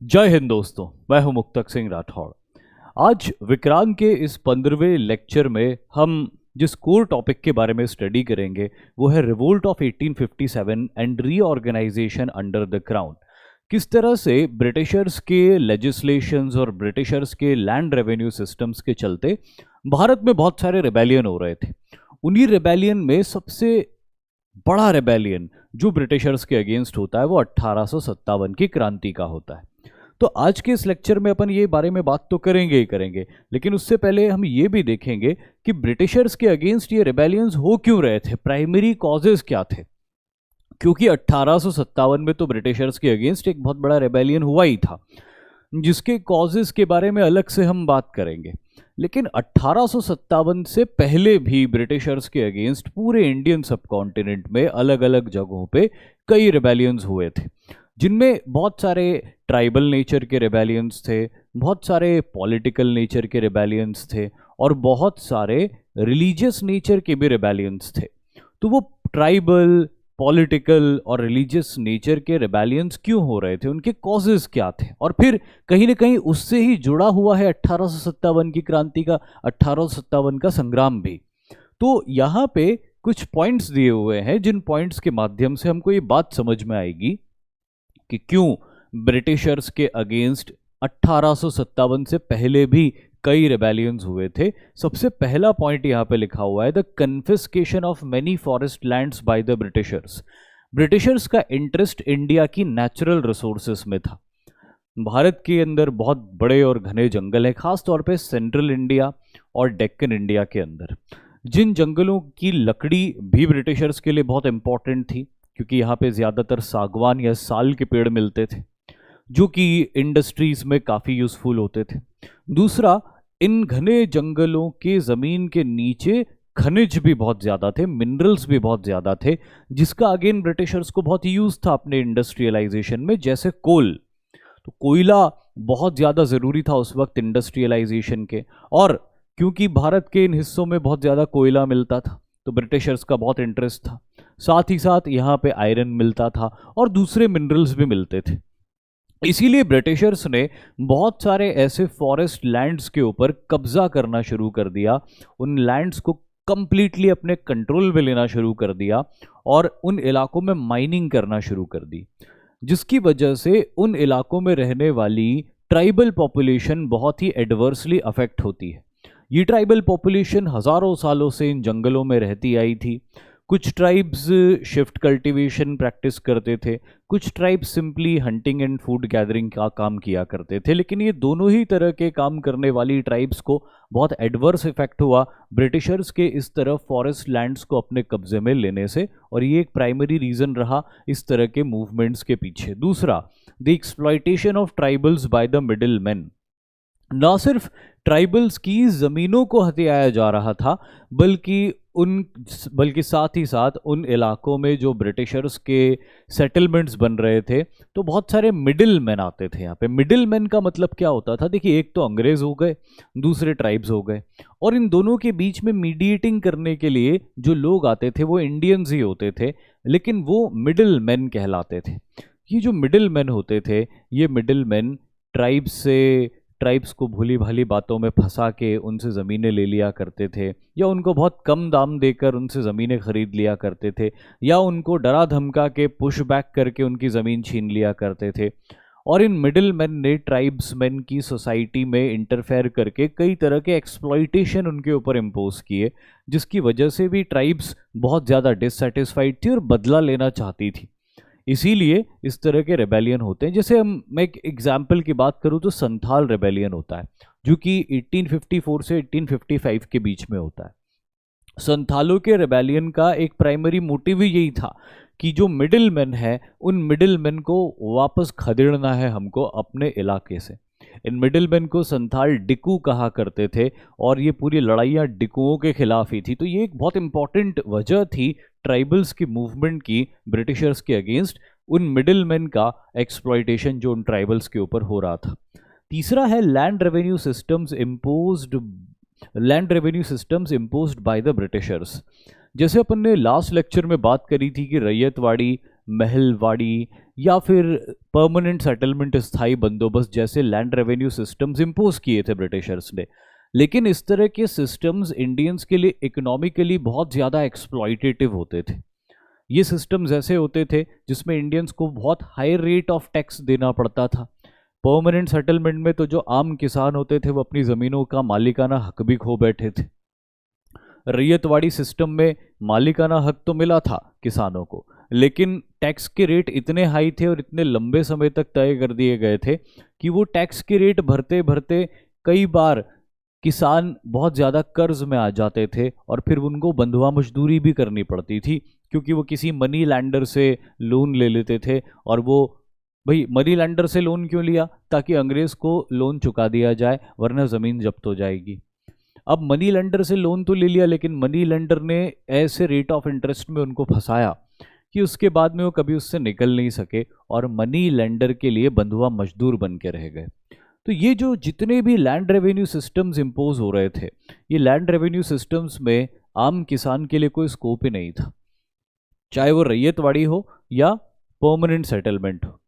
जय हिंद दोस्तों, मैं हूं मुक्तक सिंह राठौड़। आज विक्रांत के इस 15वें लेक्चर में हम जिस कोर टॉपिक के बारे में स्टडी करेंगे वो है revolt of 1857 and reorganization under the crown. किस तरह से ब्रिटिशर्स के लेजिस्लेशंस और ब्रिटिशर्स के लैंड रेवेन्यू सिस्टम्स के चलते भारत में बहुत सारे रिबेलियन हो रहे थे। उन्हीं रिबेलियन में सबसे बड़ा रिबेलियन जो ब्रिटिशर्स के अगेंस्ट होता है वो 1857 की क्रांति का होता है। तो आज के इस लेक्चर में अपन ये बारे में बात तो करेंगे ही करेंगे, लेकिन उससे पहले हम ये भी देखेंगे कि ब्रिटिशर्स के अगेंस्ट ये रिबेलियंस हो क्यों रहे थे, प्राइमरी कॉजेज क्या थे। क्योंकि 1857 में तो ब्रिटिशर्स के अगेंस्ट एक बहुत बड़ा रिबेलियन हुआ ही था, जिसके कॉजेज के बारे में अलग से हम बात करेंगे। लेकिन 1857 से पहले भी ब्रिटिशर्स के अगेंस्ट पूरे इंडियन सबकॉन्टिनेंट में अलग अलग जगहों पे कई रिबेलियंस हुए थे, जिनमें बहुत सारे ट्राइबल नेचर के रिबेलियंस थे, बहुत सारे पॉलिटिकल नेचर के रिबेलियंस थे और बहुत सारे रिलीजियस नेचर के भी रिबेलियंस थे। तो वो ट्राइबल, पॉलिटिकल और रिलीजियस नेचर के रिबेलियंस क्यों हो रहे थे, उनके कॉजेज क्या थे, और फिर कहीं ना कहीं उससे ही जुड़ा हुआ है 1857 की क्रांति का, 1857 का संग्राम भी। तो यहाँ पे कुछ पॉइंट्स दिए हुए हैं, जिन पॉइंट्स के माध्यम से हमको ये बात समझ में आएगी कि क्यों ब्रिटिशर्स के अगेंस्ट 1857 से पहले भी कई रिबेलियंस हुए थे। सबसे पहला पॉइंट यहाँ पे लिखा हुआ है, the confiscation of many forest lands bye the Britishers. Britishers का इंटरेस्ट इंडिया की नेचुरल रिसोर्सेस में था। भारत के अंदर बहुत बड़े और घने जंगल हैं, खास तौर पे सेंट्रल इंडिया और डेक्कन इंडिया के अंदर। जिन जंगलों की लकड़ी भी ब्रिटिशर्स के लिए बहुत इंपॉर्टेंट थी, क्योंकि यहाँ पे ज़्यादातर सागवान या साल के पेड़ मिलते थे, जो कि इंडस्ट्रीज में काफ़ी यूज़फुल होते थे। दूसरा, इन घने जंगलों के ज़मीन के नीचे खनिज भी बहुत ज़्यादा थे, मिनरल्स भी बहुत ज़्यादा थे, जिसका अगेन ब्रिटिशर्स को बहुत यूज़ था अपने इंडस्ट्रियलाइजेशन में, जैसे कोल। तो कोयला बहुत ज़्यादा ज़रूरी था उस वक्त इंडस्ट्रियलाइजेशन के, और क्योंकि भारत के इन हिस्सों में बहुत ज़्यादा कोयला मिलता था तो ब्रिटिशर्स का बहुत इंटरेस्ट था। साथ ही साथ यहाँ पे आयरन मिलता था और दूसरे मिनरल्स भी मिलते थे। इसीलिए ब्रिटिशर्स ने बहुत सारे ऐसे फॉरेस्ट लैंड्स के ऊपर कब्जा करना शुरू कर दिया, उन लैंड्स को कंप्लीटली अपने कंट्रोल में लेना शुरू कर दिया और उन इलाकों में माइनिंग करना शुरू कर दी, जिसकी वजह से उन इलाकों में रहने वाली ट्राइबल पॉपुलेशन बहुत ही एडवर्सली अफेक्ट होती है। ये ट्राइबल पॉपुलेशन हज़ारों सालों से इन जंगलों में रहती आई थी। कुछ ट्राइब्स शिफ्ट कल्टीवेशन प्रैक्टिस करते थे, कुछ tribes simply hunting and food gathering का काम किया करते थे। लेकिन ये दोनों ही तरह के काम करने वाली ट्राइब्स को बहुत एडवर्स इफेक्ट हुआ ब्रिटिशर्स के इस तरफ फॉरेस्ट लैंड्स को अपने कब्जे में लेने से, और ये एक प्राइमरी रीज़न रहा इस तरह के मूवमेंट्स के पीछे। दूसरा, the exploitation of tribals by the middle man. ना सिर्फ ट्राइबल्स की ज़मीनों को हथियाया जा रहा था, बल्कि साथ ही साथ उन इलाकों में जो ब्रिटिशर्स के सेटलमेंट्स बन रहे थे तो बहुत सारे मिडिल मैन आते थे। यहाँ पे मिडिल मैन का मतलब क्या होता था, देखिए, एक तो अंग्रेज़ हो गए, दूसरे ट्राइब्स हो गए, और इन दोनों के बीच में मीडिएटिंग करने के लिए जो लोग आते थे वो इंडियंस ही होते थे, लेकिन वो मिडिल मैन कहलाते थे। ये जो मिडिल मैन होते थे, ये मिडिल मैन ट्राइब्स को भूली भाली बातों में फंसा के उनसे ज़मीनें ले लिया करते थे, या उनको बहुत कम दाम देकर उनसे ज़मीनें खरीद लिया करते थे, या उनको डरा धमका के पुश बैक करके उनकी ज़मीन छीन लिया करते थे। और इन मिडिल मैन ने ट्राइब्समैन की सोसाइटी में इंटरफेयर करके कई तरह के एक्सप्लॉइटेशन उनके ऊपर इम्पोज किए, जिसकी वजह से भी ट्राइब्स बहुत ज़्यादा डिससेटिस्फाइड थी और बदला लेना चाहती थी। इसीलिए इस तरह के रेबेलियन होते हैं। जैसे मैं एक एग्जाम्पल की बात करूं तो संथाल रेबेलियन होता है, जो कि 1854 से 1855 के बीच में होता है। संथालों के रेबेलियन का एक प्राइमरी मोटिव ही यही था कि जो मिडिल मैन है, उन मिडिल मैन को वापस खदेड़ना है हमको अपने इलाके से। इन मिडिल मैन को संथाल डिकू कहा करते थे, और ये पूरी लड़ाइयाँ डिकुओं के खिलाफ ही थी। तो ये एक बहुत इंपॉर्टेंट वजह थी ट्राइबल्स की मूवमेंट की ब्रिटिशर्स के अगेंस्ट, उन मिडिल मैन का एक्सप्लॉइटेशन जो उन ट्राइबल्स के ऊपर हो रहा था। तीसरा है land revenue systems imposed bye the Britishers. जैसे अपन ने लास्ट लेक्चर में बात करी थी कि रैयतवाड़ी, महलवाड़ी, या फिर परमानेंट सेटलमेंट, स्थायी बंदोबस्त जैसे लैंड रेवेन्यू सिस्टम्स इम्पोज किए थे ब्रिटिशर्स ने। लेकिन इस तरह के सिस्टम्स इंडियंस के लिए इकोनॉमिकली बहुत ज़्यादा एक्सप्लॉइटेटिव होते थे। ये सिस्टम्स ऐसे होते थे जिसमें इंडियंस को बहुत हाई रेट ऑफ टैक्स देना पड़ता था। परमानेंट सेटलमेंट में तो जो आम किसान होते थे वो अपनी ज़मीनों का मालिकाना हक भी खो बैठे थे। रैयतवाड़ी सिस्टम में मालिकाना हक तो मिला था किसानों को, लेकिन टैक्स के रेट इतने हाई थे और इतने लंबे समय तक तय कर दिए गए थे कि वो टैक्स के रेट भरते भरते कई बार किसान बहुत ज़्यादा कर्ज में आ जाते थे और फिर उनको बंधुआ मजदूरी भी करनी पड़ती थी, क्योंकि वो किसी मनी लैंडर से लोन ले लेते थे। और वो भाई मनी लैंडर से लोन क्यों लिया? ताकि अंग्रेज़ को लोन चुका दिया जाए, वरना ज़मीन जब्त हो जाएगी। अब मनी लेंडर से लोन तो ले लिया, लेकिन मनी लेंडर ने ऐसे रेट ऑफ इंटरेस्ट में उनको फंसाया कि उसके बाद में वो कभी उससे निकल नहीं सके और मनी लेंडर के लिए बंधुआ मजदूर बन के रह गए। तो ये जो जितने भी लैंड रेवेन्यू सिस्टम्स इम्पोज हो रहे थे, ये लैंड रेवेन्यू सिस्टम्स में आम किसान के लिए कोई स्कोप ही नहीं था, चाहे वो रैयतवाड़ी हो या परमानेंट सेटलमेंट हो।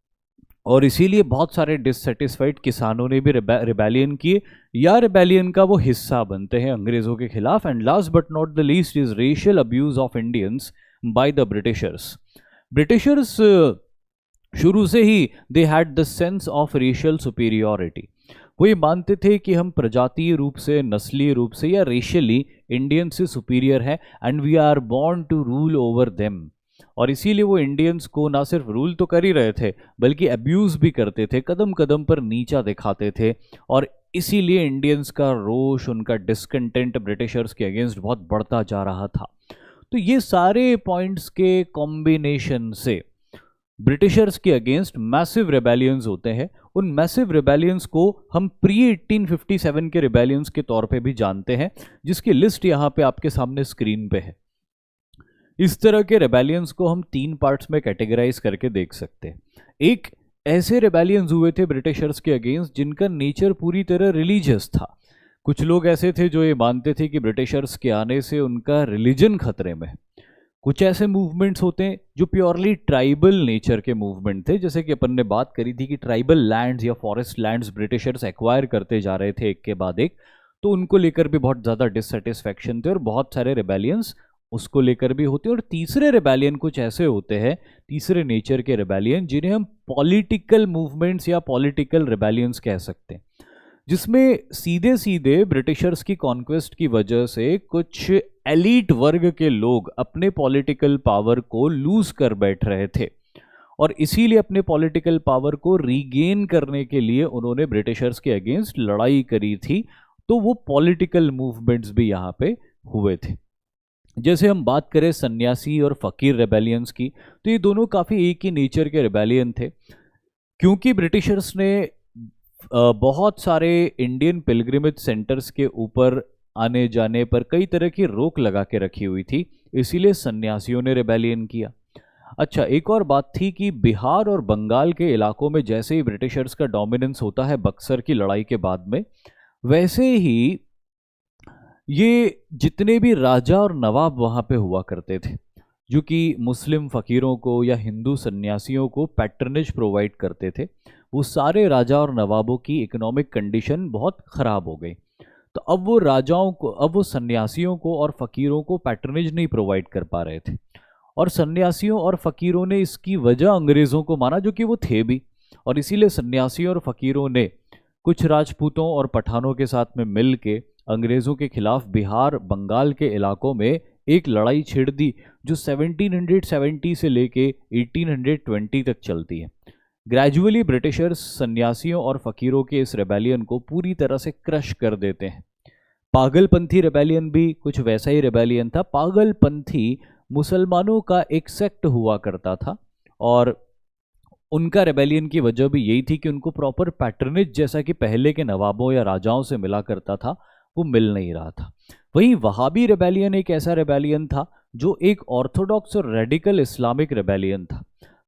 और इसीलिए बहुत सारे डिससेटिस्फाइड किसानों ने भी रिबेलियन किए या रिबेलियन का वो हिस्सा बनते हैं अंग्रेज़ों के खिलाफ। And last but not the least is racial abuse of Indians by the Britishers. Britishers शुरू से ही they had the sense of racial superiority. वो ये मानते थे कि हम प्रजातीय रूप से, नस्लीय रूप से या रेशियली इंडियन से सुपीरियर हैं and we are born to rule over them. और इसीलिए वो इंडियंस को ना सिर्फ रूल तो कर ही रहे थे बल्कि अब्यूज़ भी करते थे, कदम कदम पर नीचा दिखाते थे। और इसीलिए इंडियंस का रोष, उनका डिस्कंटेंट ब्रिटिशर्स के अगेंस्ट बहुत बढ़ता जा रहा था। तो ये सारे पॉइंट्स के कॉम्बिनेशन से ब्रिटिशर्स के अगेंस्ट मैसिव रेबेलियंस होते हैं। उन मैसिव रेबेलियंस को हम प्री 1857 के रेबेलियंस के तौर पे भी जानते हैं, जिसकी लिस्ट यहाँ पे आपके सामने स्क्रीन पे है। इस तरह के रेबेलियंस को हम 3 पार्ट्स में कैटेगराइज करके देख सकते हैं। एक, ऐसे रेबेलियंस हुए थे ब्रिटिशर्स के अगेंस्ट जिनका नेचर पूरी तरह रिलीजियस था। कुछ लोग ऐसे थे जो ये मानते थे कि ब्रिटिशर्स के आने से उनका रिलीजन खतरे में। कुछ ऐसे मूवमेंट्स होते हैं जो प्योरली ट्राइबल नेचर के मूवमेंट थे, जैसे कि अपन ने बात करी थी कि ट्राइबल लैंड्स या फॉरेस्ट लैंड्स ब्रिटिशर्स एक्वायर करते जा रहे थे एक के बाद एक, तो उनको लेकर भी बहुत ज़्यादा डिससेटिस्फैक्शन थे और बहुत सारे रेबेलियंस उसको लेकर भी होते हैं। और तीसरे रेबेलियन कुछ ऐसे होते हैं, तीसरे नेचर के रेबेलियन, जिन्हें हम पॉलिटिकल मूवमेंट्स या पॉलिटिकल रेबेलियंस कह सकते हैं, जिसमें सीधे सीधे ब्रिटिशर्स की कॉन्क्वेस्ट की वजह से कुछ एलीट वर्ग के लोग अपने पॉलिटिकल पावर को लूज कर बैठ रहे थे और इसीलिए अपने पॉलिटिकल पावर को रीगेन करने के लिए उन्होंने ब्रिटिशर्स के अगेंस्ट लड़ाई करी थी। तो वो पॉलिटिकल मूवमेंट्स भी यहाँ पे हुए थे। जैसे हम बात करें सन्यासी और फकीर रेबेलियंस की, तो ये दोनों काफ़ी एक ही नेचर के रेबेलियन थे। क्योंकि ब्रिटिशर्स ने बहुत सारे इंडियन पिलग्रिमेज सेंटर्स के ऊपर आने जाने पर कई तरह की रोक लगा के रखी हुई थी, इसीलिए सन्यासियों ने रेबेलियन किया। अच्छा, एक और बात थी कि बिहार और बंगाल के इलाकों में जैसे ही ब्रिटिशर्स का डोमिनेंस होता है बक्सर की लड़ाई के बाद में, वैसे ही ये जितने भी राजा और नवाब वहाँ पे हुआ करते थे, जो कि मुस्लिम फ़कीरों को या हिंदू सन्यासियों को पैट्रनेज प्रोवाइड करते थे, वो सारे राजा और नवाबों की इकोनॉमिक कंडीशन बहुत ख़राब हो गई। तो अब वो राजाओं को, अब वो सन्यासियों को और फ़कीरों को पैट्रनेज नहीं प्रोवाइड कर पा रहे थे। और सन्यासियों और फ़कीरों ने इसकी वजह अंग्रेज़ों को माना, जो कि वो थे भी। और इसीलिए सन्यासियों और फ़कीरों ने कुछ राजपूतों और पठानों के साथ में मिल के अंग्रेज़ों के खिलाफ बिहार बंगाल के इलाकों में एक लड़ाई छेड़ दी, जो 1770 से लेके 1820 तक चलती है। ग्रेजुअली ब्रिटिशर्स सन्यासियों और फ़कीरों के इस रेबेलियन को पूरी तरह से क्रश कर देते हैं। पागलपंथी रेबेलियन भी कुछ वैसा ही रेबेलियन था। पागलपंथी मुसलमानों का एक सेक्ट हुआ करता था और उनका रेबेलियन की वजह भी यही थी कि उनको प्रॉपर पैट्रनेज जैसा कि पहले के नवाबों या राजाओं से मिला करता था, वो मिल नहीं रहा था। वहीं वहाबी रेबेलियन एक ऐसा रेबेलियन था जो एक ऑर्थोडॉक्स और रेडिकल इस्लामिक रेबेलियन था,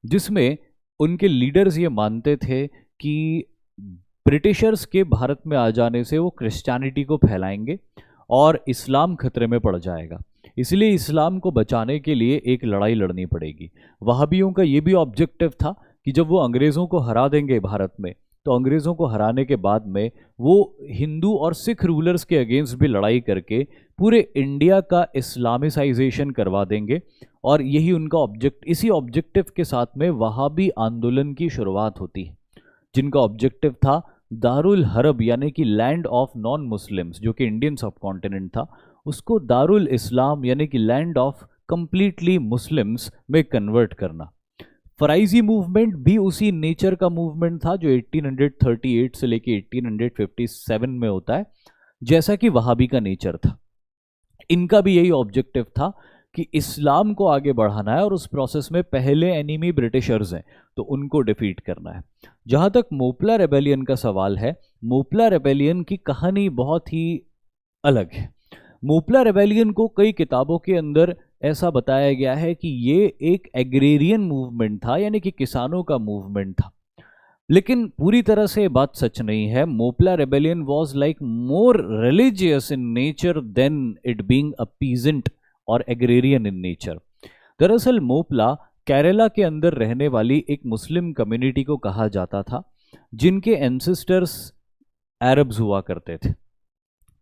जिसमें उनके लीडर्स ये मानते थे कि ब्रिटिशर्स के भारत में आ जाने से वो क्रिश्चियनिटी को फैलाएंगे और इस्लाम खतरे में पड़ जाएगा, इसलिए इस्लाम को बचाने के लिए एक लड़ाई लड़नी पड़ेगी। वहाबियों का ये भी ऑब्जेक्टिव था कि जब वो अंग्रेज़ों को हरा देंगे भारत में, तो अंग्रेज़ों को हराने के बाद में वो हिंदू और सिख रूलर्स के अगेंस्ट भी लड़ाई करके पूरे इंडिया का इस्लामिसाइजेशन करवा देंगे। और यही उनका इसी ऑब्जेक्टिव के साथ में वहाबी आंदोलन की शुरुआत होती है, जिनका ऑब्जेक्टिव था दारुल हरब यानी कि लैंड ऑफ नॉन मुस्लिम्स, जो कि इंडियन सब कॉन्टिनेंट था, उसको दारुल इस्लाम यानी कि लैंड ऑफ कंप्लीटली मुस्लिम्स में कन्वर्ट करना। फराइजी मूवमेंट भी उसी नेचर का मूवमेंट था जो 1838 से लेके 1857 में होता है, जैसा कि वहाबी का नेचर था। इनका भी यही ऑब्जेक्टिव था कि इस्लाम को आगे बढ़ाना है और उस प्रोसेस में पहले एनिमी ब्रिटिशर्स हैं, तो उनको डिफीट करना है। जहां तक मोपला रेबेलियन का सवाल है, मोपला रेबेलियन की कहानी बहुत ही अलग है। मोपला रेबेलियन को कई किताबों के अंदर ऐसा बताया गया है कि ये एक एग्रेरियन मूवमेंट था, यानी कि किसानों का मूवमेंट था, लेकिन पूरी तरह से ये बात सच नहीं है। Moplah rebellion was like more religious in nature than it being a peasant or agrarian in nature. दरअसल मोपला केरला के अंदर रहने वाली एक मुस्लिम कम्युनिटी को कहा जाता था, जिनके एंसेस्टर्स अरब्स हुआ करते थे।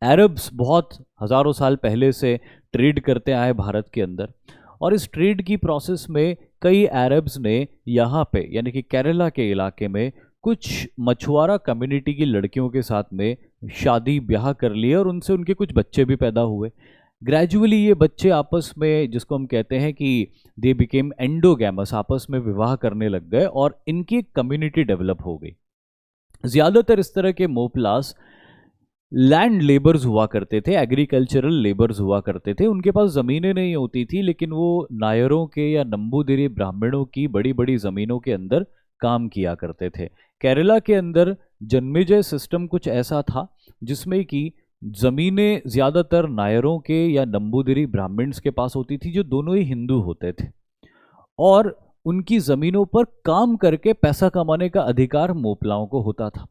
अरब्स बहुत हज़ारों साल पहले से ट्रेड करते आए भारत के अंदर, और इस ट्रेड की प्रोसेस में कई अरब्स ने यहाँ पे यानी कि केरला के इलाके में कुछ मछुआरा कम्युनिटी की लड़कियों के साथ में शादी ब्याह कर लिए और उनसे उनके कुछ बच्चे भी पैदा हुए। ग्रेजुअली ये बच्चे आपस में, जिसको हम कहते हैं कि दे बिकेम एंडोगैमस, आपस में विवाह करने लग गए और इनकी एक कम्युनिटी डेवलप हो गई। ज़्यादातर इस तरह के मोपलास लैंड लेबर्स हुआ करते थे, एग्रीकल्चरल लेबर्स हुआ करते थे। उनके पास ज़मीनें नहीं होती थी, लेकिन वो नायरों के या नंबूदिरी ब्राह्मणों की बड़ी बड़ी ज़मीनों के अंदर काम किया करते थे। केरला के अंदर जन्मेजय सिस्टम कुछ ऐसा था जिसमें कि ज़मीनें ज़्यादातर नायरों के या नंबूदिरी ब्राह्मण्स के पास होती थी, जो दोनों ही हिंदू होते थे, और उनकी ज़मीनों पर काम करके पैसा कमाने का अधिकार मोपलाओं को होता था।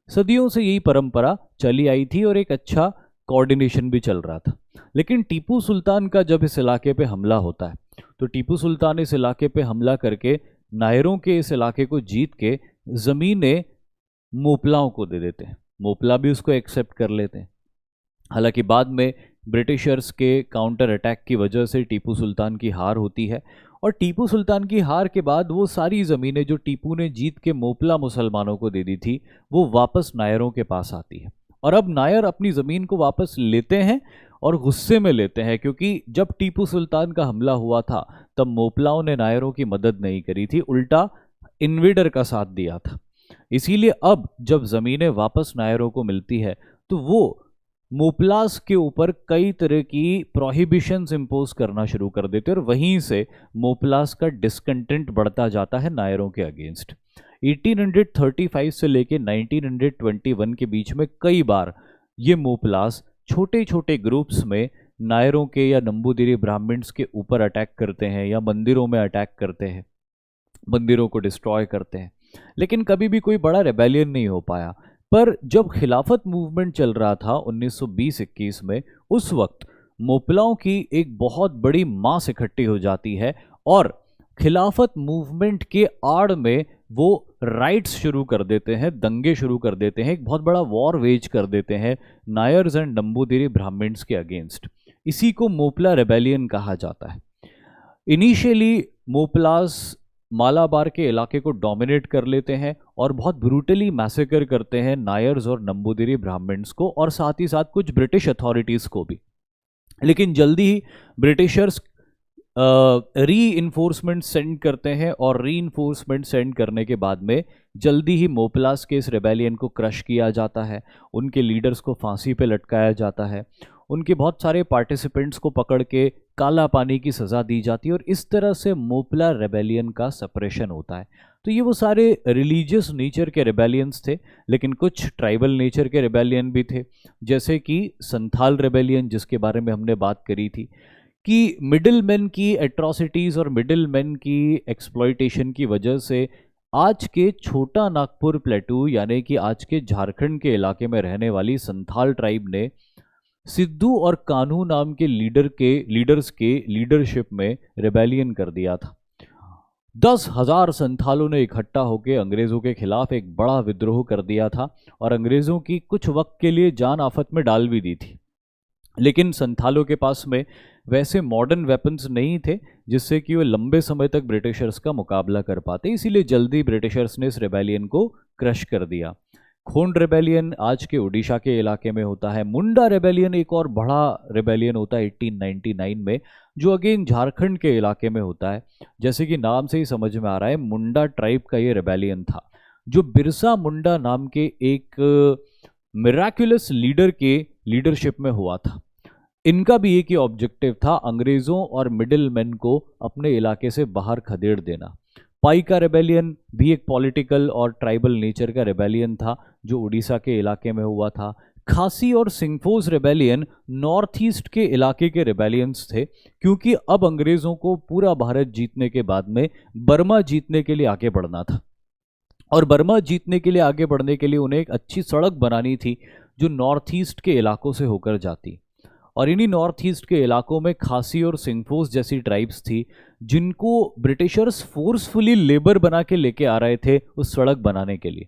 सदियों से यही परंपरा चली आई थी और एक अच्छा कोऑर्डिनेशन भी चल रहा था। लेकिन टीपू सुल्तान का जब इस इलाके पे हमला होता है, तो टीपू सुल्तान इस इलाके पे हमला करके नायरों के इस इलाके को जीत के ज़मीनें मोपलाओं को दे देते हैं। मोपला भी उसको एक्सेप्ट कर लेते हैं। हालांकि बाद में ब्रिटिशर्स के काउंटर अटैक की वजह से टीपू सुल्तान की हार होती है, और टीपू सुल्तान की हार के बाद वो सारी ज़मीनें जो टीपू ने जीत के मोपला मुसलमानों को दे दी थी, वो वापस नायरों के पास आती है। और अब नायर अपनी ज़मीन को वापस लेते हैं और गुस्से में लेते हैं, क्योंकि जब टीपू सुल्तान का हमला हुआ था तब मोपलाओं ने नायरों की मदद नहीं करी थी, उल्टा इन्वेडर का साथ दिया था। इसीलिए अब जब ज़मीनें वापस नायरों को मिलती है, तो वो मोपलास के ऊपर कई तरह की प्रोहिबिशंस इम्पोज करना शुरू कर देते हैं, और वहीं से मोपलास का डिसकंटेंट बढ़ता जाता है नायरों के अगेंस्ट। 1835 से लेके 1921 के बीच में कई बार ये मोपलास छोटे छोटे ग्रुप्स में नायरों के या नंबूदिरी ब्राह्मण्स के ऊपर अटैक करते हैं या मंदिरों में अटैक करते हैं, मंदिरों को डिस्ट्रॉय करते हैं, लेकिन कभी भी कोई बड़ा रेबेलियन नहीं हो पाया। पर जब खिलाफत मूवमेंट चल रहा था 1920-21 में, उस वक्त मोपलाओं की एक बहुत बड़ी मास इकट्ठी हो जाती है और खिलाफत मूवमेंट के आड़ में वो राइट्स शुरू कर देते हैं, दंगे शुरू कर देते हैं, एक बहुत बड़ा वॉर वेज कर देते हैं नायर्स एंड नंबूदिरी ब्राह्मण्स के अगेंस्ट। इसी को मोपला रेबेलियन कहा जाता है। इनिशियली मोपलास मालाबार के इलाके को डोमिनेट कर लेते हैं और बहुत ब्रूटली मैसेकर करते हैं नायर्स और नंबूदिरी ब्राह्मण्स को, और साथ ही साथ कुछ ब्रिटिश अथॉरिटीज़ को भी। लेकिन जल्दी ही ब्रिटिशर्स री इन्फोर्समेंट सेंड करते हैं, और री इन्फोर्समेंट सेंड करने के बाद में जल्दी ही मोपलास के इस रेबेलियन को क्रश किया जाता है, उनके लीडर्स को फांसी पे लटकाया जाता है, उनके बहुत सारे पार्टिसिपेंट्स को पकड़ के काला पानी की सज़ा दी जाती है, और इस तरह से मोपला रेबेलियन का सप्रेशन होता है। तो ये वो सारे रिलीजियस नेचर के रेबेलियंस थे, लेकिन कुछ ट्राइबल नेचर के रेबेलियन भी थे, जैसे कि संथाल रेबेलियन, जिसके बारे में हमने बात करी थी कि मिडिल मैन की एट्रॉसिटीज़ और मिडिल मैन की एक्सप्लॉयटेशन की वजह से आज के छोटा नागपुर प्लेटू यानी कि आज के झारखंड के इलाके में रहने वाली संथाल ट्राइब ने सिद्धू और कान्हू नाम के लीडर्स के लीडरशिप में रेबेलियन कर दिया था। 10,000 संथालों ने इकट्ठा होकर अंग्रेजों के खिलाफ एक बड़ा विद्रोह कर दिया था और अंग्रेजों की कुछ वक्त के लिए जान आफत में डाल भी दी थी। लेकिन संथालों के पास में वैसे मॉडर्न वेपन्स नहीं थे जिससे कि वो लंबे समय तक ब्रिटिशर्स का मुकाबला कर पाते, इसीलिए जल्दी ब्रिटिशर्स ने इस रेबेलियन को क्रश कर दिया। खोंड रेबेलियन आज के उड़ीसा के इलाके में होता है। मुंडा रेबेलियन एक और बड़ा रेबेलियन होता है 1899 में, जो अगेन झारखंड के इलाके में होता है। जैसे कि नाम से ही समझ में आ रहा है, मुंडा ट्राइब का ये रेबेलियन था, जो बिरसा मुंडा नाम के एक मिराकुलस लीडर के लीडरशिप में हुआ था। इनका भी एक ही ऑब्जेक्टिव था, अंग्रेजों और मिडिल मैन को अपने इलाके से बाहर खदेड़ देना। पाइका रेबेलियन भी एक पॉलिटिकल और ट्राइबल नेचर का रेबेलियन था जो उड़ीसा के इलाके में हुआ था। खासी और सिंगफोज रेबेलियन नॉर्थ ईस्ट के इलाके के रेबेलियंस थे, क्योंकि अब अंग्रेजों को पूरा भारत जीतने के बाद में बर्मा जीतने के लिए आगे बढ़ना था, और बर्मा जीतने के लिए आगे बढ़ने के लिए उन्हें एक अच्छी सड़क बनानी थी जो नॉर्थ ईस्ट के इलाकों से होकर जाती। और इन्हीं नॉर्थ ईस्ट के इलाकों में खासी और सिंगफोस जैसी ट्राइब्स थी जिनको ब्रिटिशर्स फोर्सफुली लेबर बना के लेके आ रहे थे उस सड़क बनाने के लिए,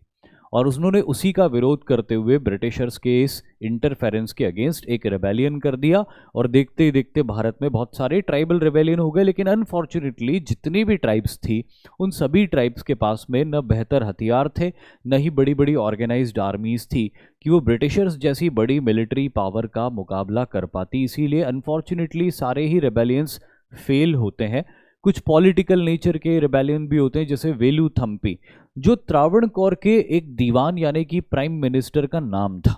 और उन्होंने उसी का विरोध करते हुए ब्रिटिशर्स के इस इंटरफेरेंस के अगेंस्ट एक रेबेलियन कर दिया। और देखते ही देखते भारत में बहुत सारे ट्राइबल रेबेलियन हो गए, लेकिन अनफॉर्चुनेटली जितनी भी ट्राइब्स थी उन सभी ट्राइब्स के पास में न बेहतर हथियार थे, न ही बड़ी बड़ी ऑर्गेनाइज्ड आर्मीज थी कि वो ब्रिटिशर्स जैसी बड़ी मिलिट्री पावर का मुकाबला कर पाती। इसीलिए अनफॉर्चुनेटली सारे ही रेबेलियंस फेल होते हैं। कुछ पॉलिटिकल नेचर के रेबेलियन भी होते हैं, जैसे वेलुथम्पी, जो त्रावणकोर के एक दीवान यानी कि प्राइम मिनिस्टर का नाम था।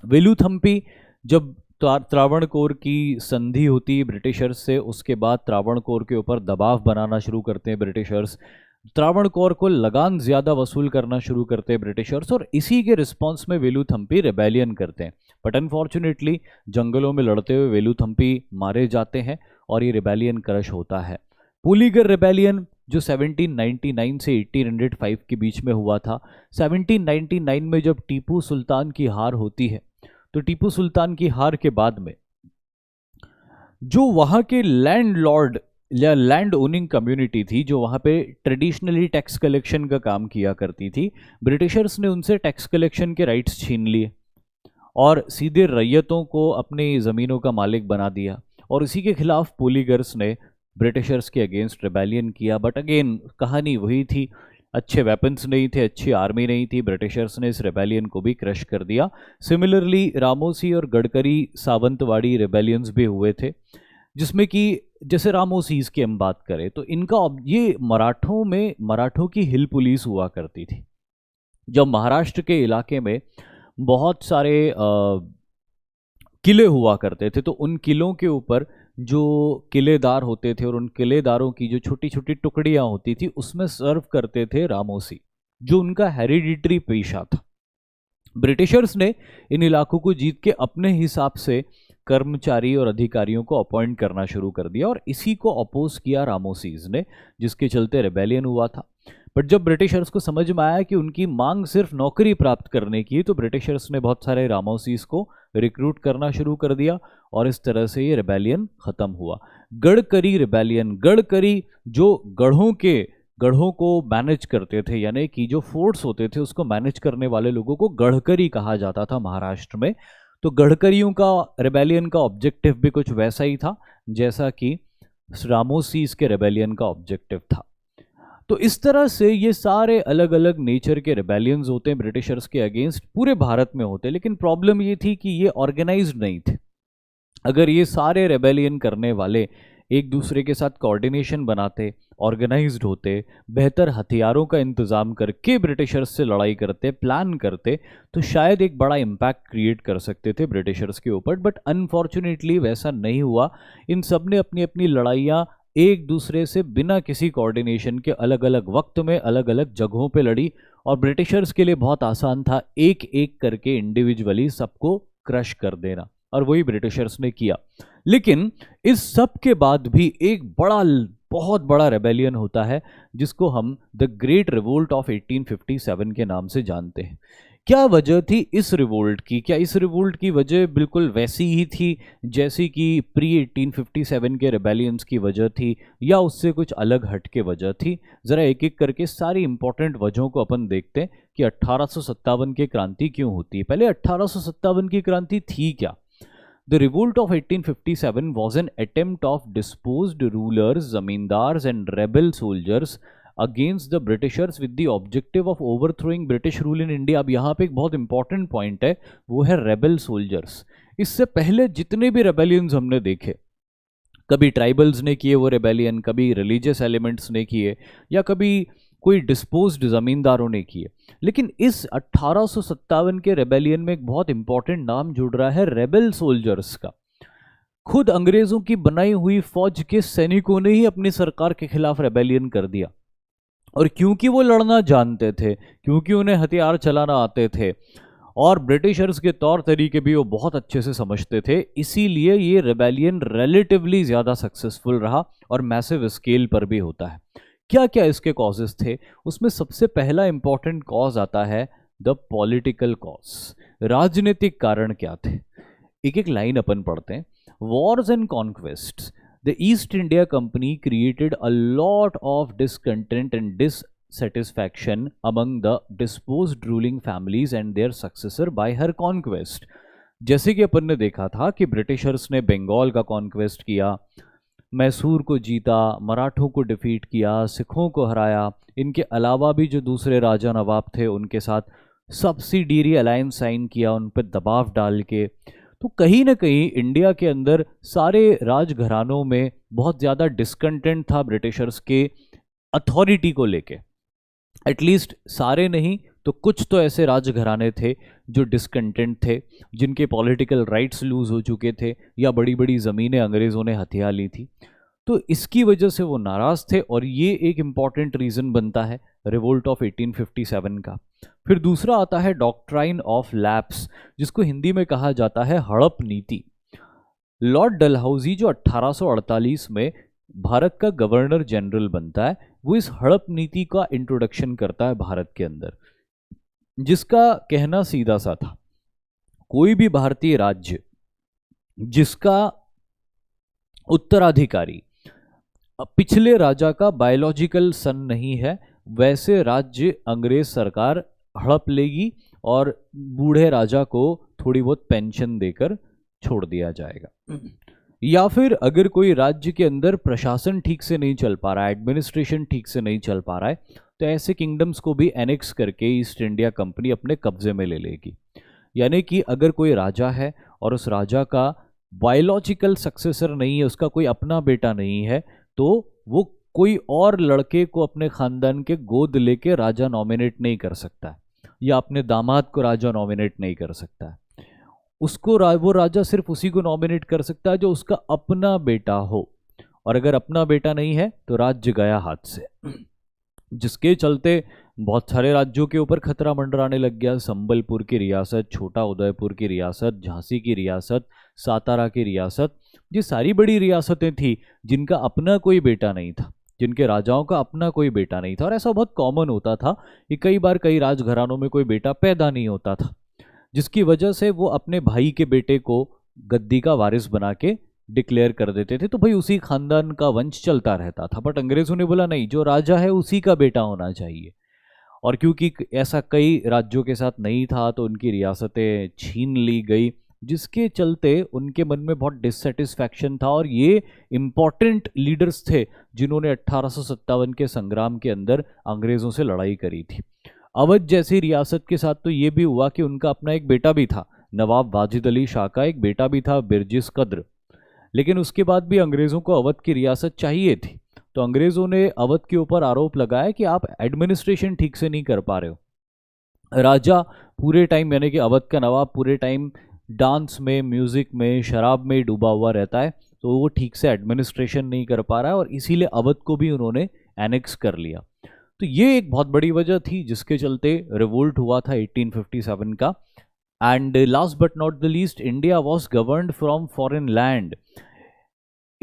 वेलुथम्पी जब त्रावणकोर की संधि होती है ब्रिटिशर्स से, उसके बाद त्रावणकोर के ऊपर दबाव बनाना शुरू करते हैं ब्रिटिशर्स, त्रावणकोर को लगान ज़्यादा वसूल करना शुरू करते हैं ब्रिटिशर्स, और इसी के रिस्पॉन्स में वेलुथम्पी रेबेलियन करते हैं। बट अनफॉर्चुनेटली जंगलों में लड़ते हुए वेलुथम्पी मारे जाते हैं और ये रेबेलियन क्रश होता है। पुलिगर रेबेलियन जो 1799 से 1805 के बीच में हुआ था। 1799 में जब टीपू सुल्तान की हार होती है, तो टीपू सुल्तान की हार के बाद में जो वहाँ के लैंड लॉर्ड या लैंड ओनिंग कम्युनिटी थी, जो वहाँ पे ट्रेडिशनली टैक्स कलेक्शन का काम किया करती थी, ब्रिटिशर्स ने उनसे टैक्स कलेक्शन के राइट्स छीन लिए और सीधे रैयतों को अपनी ज़मीनों का मालिक बना दिया। और इसी के खिलाफ पुलिगर्स ने ब्रिटिशर्स के अगेंस्ट रेबेलियन किया। बट अगेन कहानी वही थी, अच्छे वेपन्स नहीं थे, अच्छी आर्मी नहीं थी, ब्रिटिशर्स ने इस रेबेलियन को भी क्रश कर दिया। सिमिलरली रामोसी और गडकरी सावंतवाड़ी रेबेलियंस भी हुए थे, जिसमें कि जैसे रामोसीज की हम बात करें तो इनका ये मराठों की हिल पुलिस हुआ करती थी। जब महाराष्ट्र के इलाके में बहुत सारे किले हुआ करते थे, तो उन किलों के ऊपर जो किलेदार होते थे और उन किलेदारों की जो छोटी छोटी टुकड़ियां होती थी उसमें सर्व करते थे रामोसी, जो उनका हेरिडिटरी पेशा था। ब्रिटिशर्स ने इन इलाकों को जीत के अपने हिसाब से कर्मचारी और अधिकारियों को अपॉइंट करना शुरू कर दिया, और इसी को अपोज किया रामोसीज ने, जिसके चलते रेबेलियन हुआ था। बट जब ब्रिटिशर्स को समझ में आया कि उनकी मांग सिर्फ नौकरी प्राप्त करने की है, तो ब्रिटिशर्स ने बहुत सारे रामोसीज को रिक्रूट करना शुरू कर दिया, और इस तरह से ये रेबेलियन खत्म हुआ। गडकरी रेबेलियन, गडकरी जो गढ़ों को मैनेज करते थे, यानी कि जो फोर्ट्स होते थे उसको मैनेज करने वाले लोगों को गढ़करी कहा जाता था महाराष्ट्र में। तो गढ़करियों का रेबेलियन का ऑब्जेक्टिव भी कुछ वैसा ही था जैसा कि रामोसीज के रेबेलियन का ऑब्जेक्टिव था। तो इस तरह से ये सारे अलग अलग नेचर के रेबेलियंस होते हैं ब्रिटिशर्स के अगेंस्ट, पूरे भारत में होते हैं। लेकिन प्रॉब्लम ये थी कि ये ऑर्गेनाइज्ड नहीं थे। अगर ये सारे रेबेलियन करने वाले एक दूसरे के साथ कोऑर्डिनेशन बनाते, ऑर्गेनाइज्ड होते, बेहतर हथियारों का इंतजाम करके ब्रिटिशर्स से लड़ाई करते, प्लान करते, तो शायद एक बड़ा इम्पैक्ट क्रिएट कर सकते थे ब्रिटिशर्स के ऊपर। बट अनफॉर्चुनेटली वैसा नहीं हुआ। इन सब ने अपनी अपनी लड़ाइयाँ एक दूसरे से बिना किसी कोऑर्डिनेशन के अलग अलग वक्त में अलग अलग जगहों पे लड़ी, और ब्रिटिशर्स के लिए बहुत आसान था एक एक करके इंडिविजुअली सबको क्रश कर देना, और वही ब्रिटिशर्स ने किया। लेकिन इस सब के बाद भी एक बड़ा बहुत बड़ा रेबेलियन होता है जिसको हम द ग्रेट रिवोल्ट ऑफ 1857 के नाम से जानते हैं। क्या वजह थी इस रिवोल्ट की? क्या इस रिवोल्ट की वजह बिल्कुल वैसी ही थी जैसी कि प्री 1857 के रेबेलियंस की वजह थी, या उससे कुछ अलग हट के वजह थी? ज़रा एक एक करके सारी इंपॉर्टेंट वजहों को अपन देखते हैं कि 1857 की क्रांति क्यों होती है। पहले 1857 की क्रांति थी क्या? The revolt of 1857 was an attempt of disposed rulers, zamindars and rebel soldiers against the Britishers with the objective of overthrowing British rule in India। अब यहाँ पे एक बहुत इंपॉर्टेंट पॉइंट है, वो है रेबल सोल्जर्स। इससे पहले जितने भी रेबेलियंस हमने देखे, कभी ट्राइबल्स ने किए वो रेबेलियन, कभी रिलीजियस एलिमेंट्स ने किए, या कभी कोई डिस्पोज्ड ज़मींदारों ने किए, लेकिन इस 1857 के रेबेलियन में एक बहुत इंपॉर्टेंट नाम जुड़ रहा है, रेबल सोल्जर्स का। खुद अंग्रेजों की बनाई हुई फौज के सैनिकों ने ही अपनी सरकार के खिलाफ रेबेलियन कर दिया। और क्योंकि वो लड़ना जानते थे, क्योंकि उन्हें हथियार चलाना आते थे, और ब्रिटिशर्स के तौर तरीके भी वो बहुत अच्छे से समझते थे, इसीलिए ये रेबेलियन रिलेटिवली ज़्यादा सक्सेसफुल रहा और मैसिव स्केल पर भी होता है। क्या क्या इसके कॉजेस थे? उसमें सबसे पहला इंपॉर्टेंट कॉज आता है द पॉलिटिकल कॉज। राजनीतिक कारण क्या थे? एक एक लाइन अपन पढ़ते हैं। Wars and conquests, the East India Company created a lot of discontent and dissatisfaction among the disposed ruling families and their successor by her conquest। जैसे कि अपन ने देखा था कि ब्रिटिशर्स ने बंगाल का कॉन्क्वेस्ट किया, मैसूर को जीता, मराठों को डिफीट किया, सिखों को हराया, इनके अलावा भी जो दूसरे राजा नवाब थे उनके साथ सब्सिडियरी अलायंस साइन किया, उन पर दबाव डाल के। तो कहीं ना कहीं इंडिया के अंदर सारे राजघरानों में बहुत ज़्यादा डिस्कंटेंट था ब्रिटिशर्स के अथॉरिटी को लेके। एटलीस्ट सारे नहीं तो कुछ तो ऐसे राजघराने थे जो डिस्कंटेंट थे, जिनके पॉलिटिकल राइट्स लूज हो चुके थे, या बड़ी बड़ी ज़मीनें अंग्रेज़ों ने हथिया ली थी। तो इसकी वजह से वो नाराज़ थे, और ये एक इम्पॉर्टेंट रीज़न बनता है रिवोल्ट ऑफ 1857 का। फिर दूसरा आता है डॉक्ट्राइन ऑफ लैप्स, जिसको हिंदी में कहा जाता है हड़प नीति। लॉर्ड डलहौजी जो 1848 में भारत का गवर्नर जनरल बनता है, वो इस हड़प नीति का इंट्रोडक्शन करता है भारत के अंदर, जिसका कहना सीधा सा था, कोई भी भारतीय राज्य जिसका उत्तराधिकारी पिछले राजा का बायोलॉजिकल सन नहीं है, वैसे राज्य अंग्रेज सरकार हड़प लेगी और बूढ़े राजा को थोड़ी बहुत पेंशन देकर छोड़ दिया जाएगा। या फिर अगर कोई राज्य के अंदर प्रशासन ठीक से नहीं चल पा रहा है, एडमिनिस्ट्रेशन ठीक से नहीं चल पा रहा है, तो ऐसे किंगडम्स को भी एनेक्स करके ईस्ट इंडिया कंपनी अपने कब्जे में ले लेगी। यानी कि अगर कोई राजा है और उस राजा का बायोलॉजिकल सक्सेसर नहीं है, उसका कोई अपना बेटा नहीं है, तो वो कोई और लड़के को अपने खानदान के गोद लेके राजा नॉमिनेट नहीं कर सकता, या अपने दामाद को राजा नॉमिनेट नहीं कर सकता। उसको वो राजा सिर्फ उसी को नॉमिनेट कर सकता है जो उसका अपना बेटा हो, और अगर अपना बेटा नहीं है तो राज्य गया हाथ से। जिसके चलते बहुत सारे राज्यों के ऊपर खतरा मंडराने लग गया। संबलपुर की रियासत, छोटा उदयपुर की रियासत, झांसी की रियासत, सातारा की रियासत, ये सारी बड़ी रियासतें थी जिनका अपना कोई बेटा नहीं था, जिनके राजाओं का अपना कोई बेटा नहीं था। और ऐसा बहुत कॉमन होता था कि कई बार कई राजघरानों में कोई बेटा पैदा नहीं होता था, जिसकी वजह से वो अपने भाई के बेटे को गद्दी का वारिस बना के डिक्लेयर कर देते थे, तो भाई उसी खानदान का वंश चलता रहता था। बट अंग्रेजों ने बोला नहीं, जो राजा है उसी का बेटा होना चाहिए। और क्योंकि ऐसा कई राज्यों के साथ नहीं था, तो उनकी रियासतें छीन ली गई, जिसके चलते उनके मन में बहुत डिससेटिस्फैक्शन था। और ये इम्पॉर्टेंट लीडर्स थे जिन्होंने 1857 के संग्राम के अंदर अंग्रेज़ों से लड़ाई करी थी। अवध जैसी रियासत के साथ तो ये भी हुआ कि उनका अपना एक बेटा भी था, नवाब वाजिद अली शाह का एक बेटा भी था, बिरजिस कद्र। लेकिन उसके बाद भी अंग्रेज़ों को अवध की रियासत चाहिए थी, तो अंग्रेज़ों ने अवध के ऊपर आरोप लगाया कि आप एडमिनिस्ट्रेशन ठीक से नहीं कर पा रहे हो। राजा पूरे टाइम, यानी कि अवध का नवाब पूरे टाइम डांस में, म्यूज़िक में, शराब में डूबा हुआ रहता है, तो वो ठीक से एडमिनिस्ट्रेशन नहीं कर पा रहा है, और इसीलिए अवध को भी उन्होंने एनेक्स कर लिया। तो ये एक बहुत बड़ी वजह थी जिसके चलते रिवोल्ट हुआ था 1857 का। And last but not the least, India was governed from foreign land.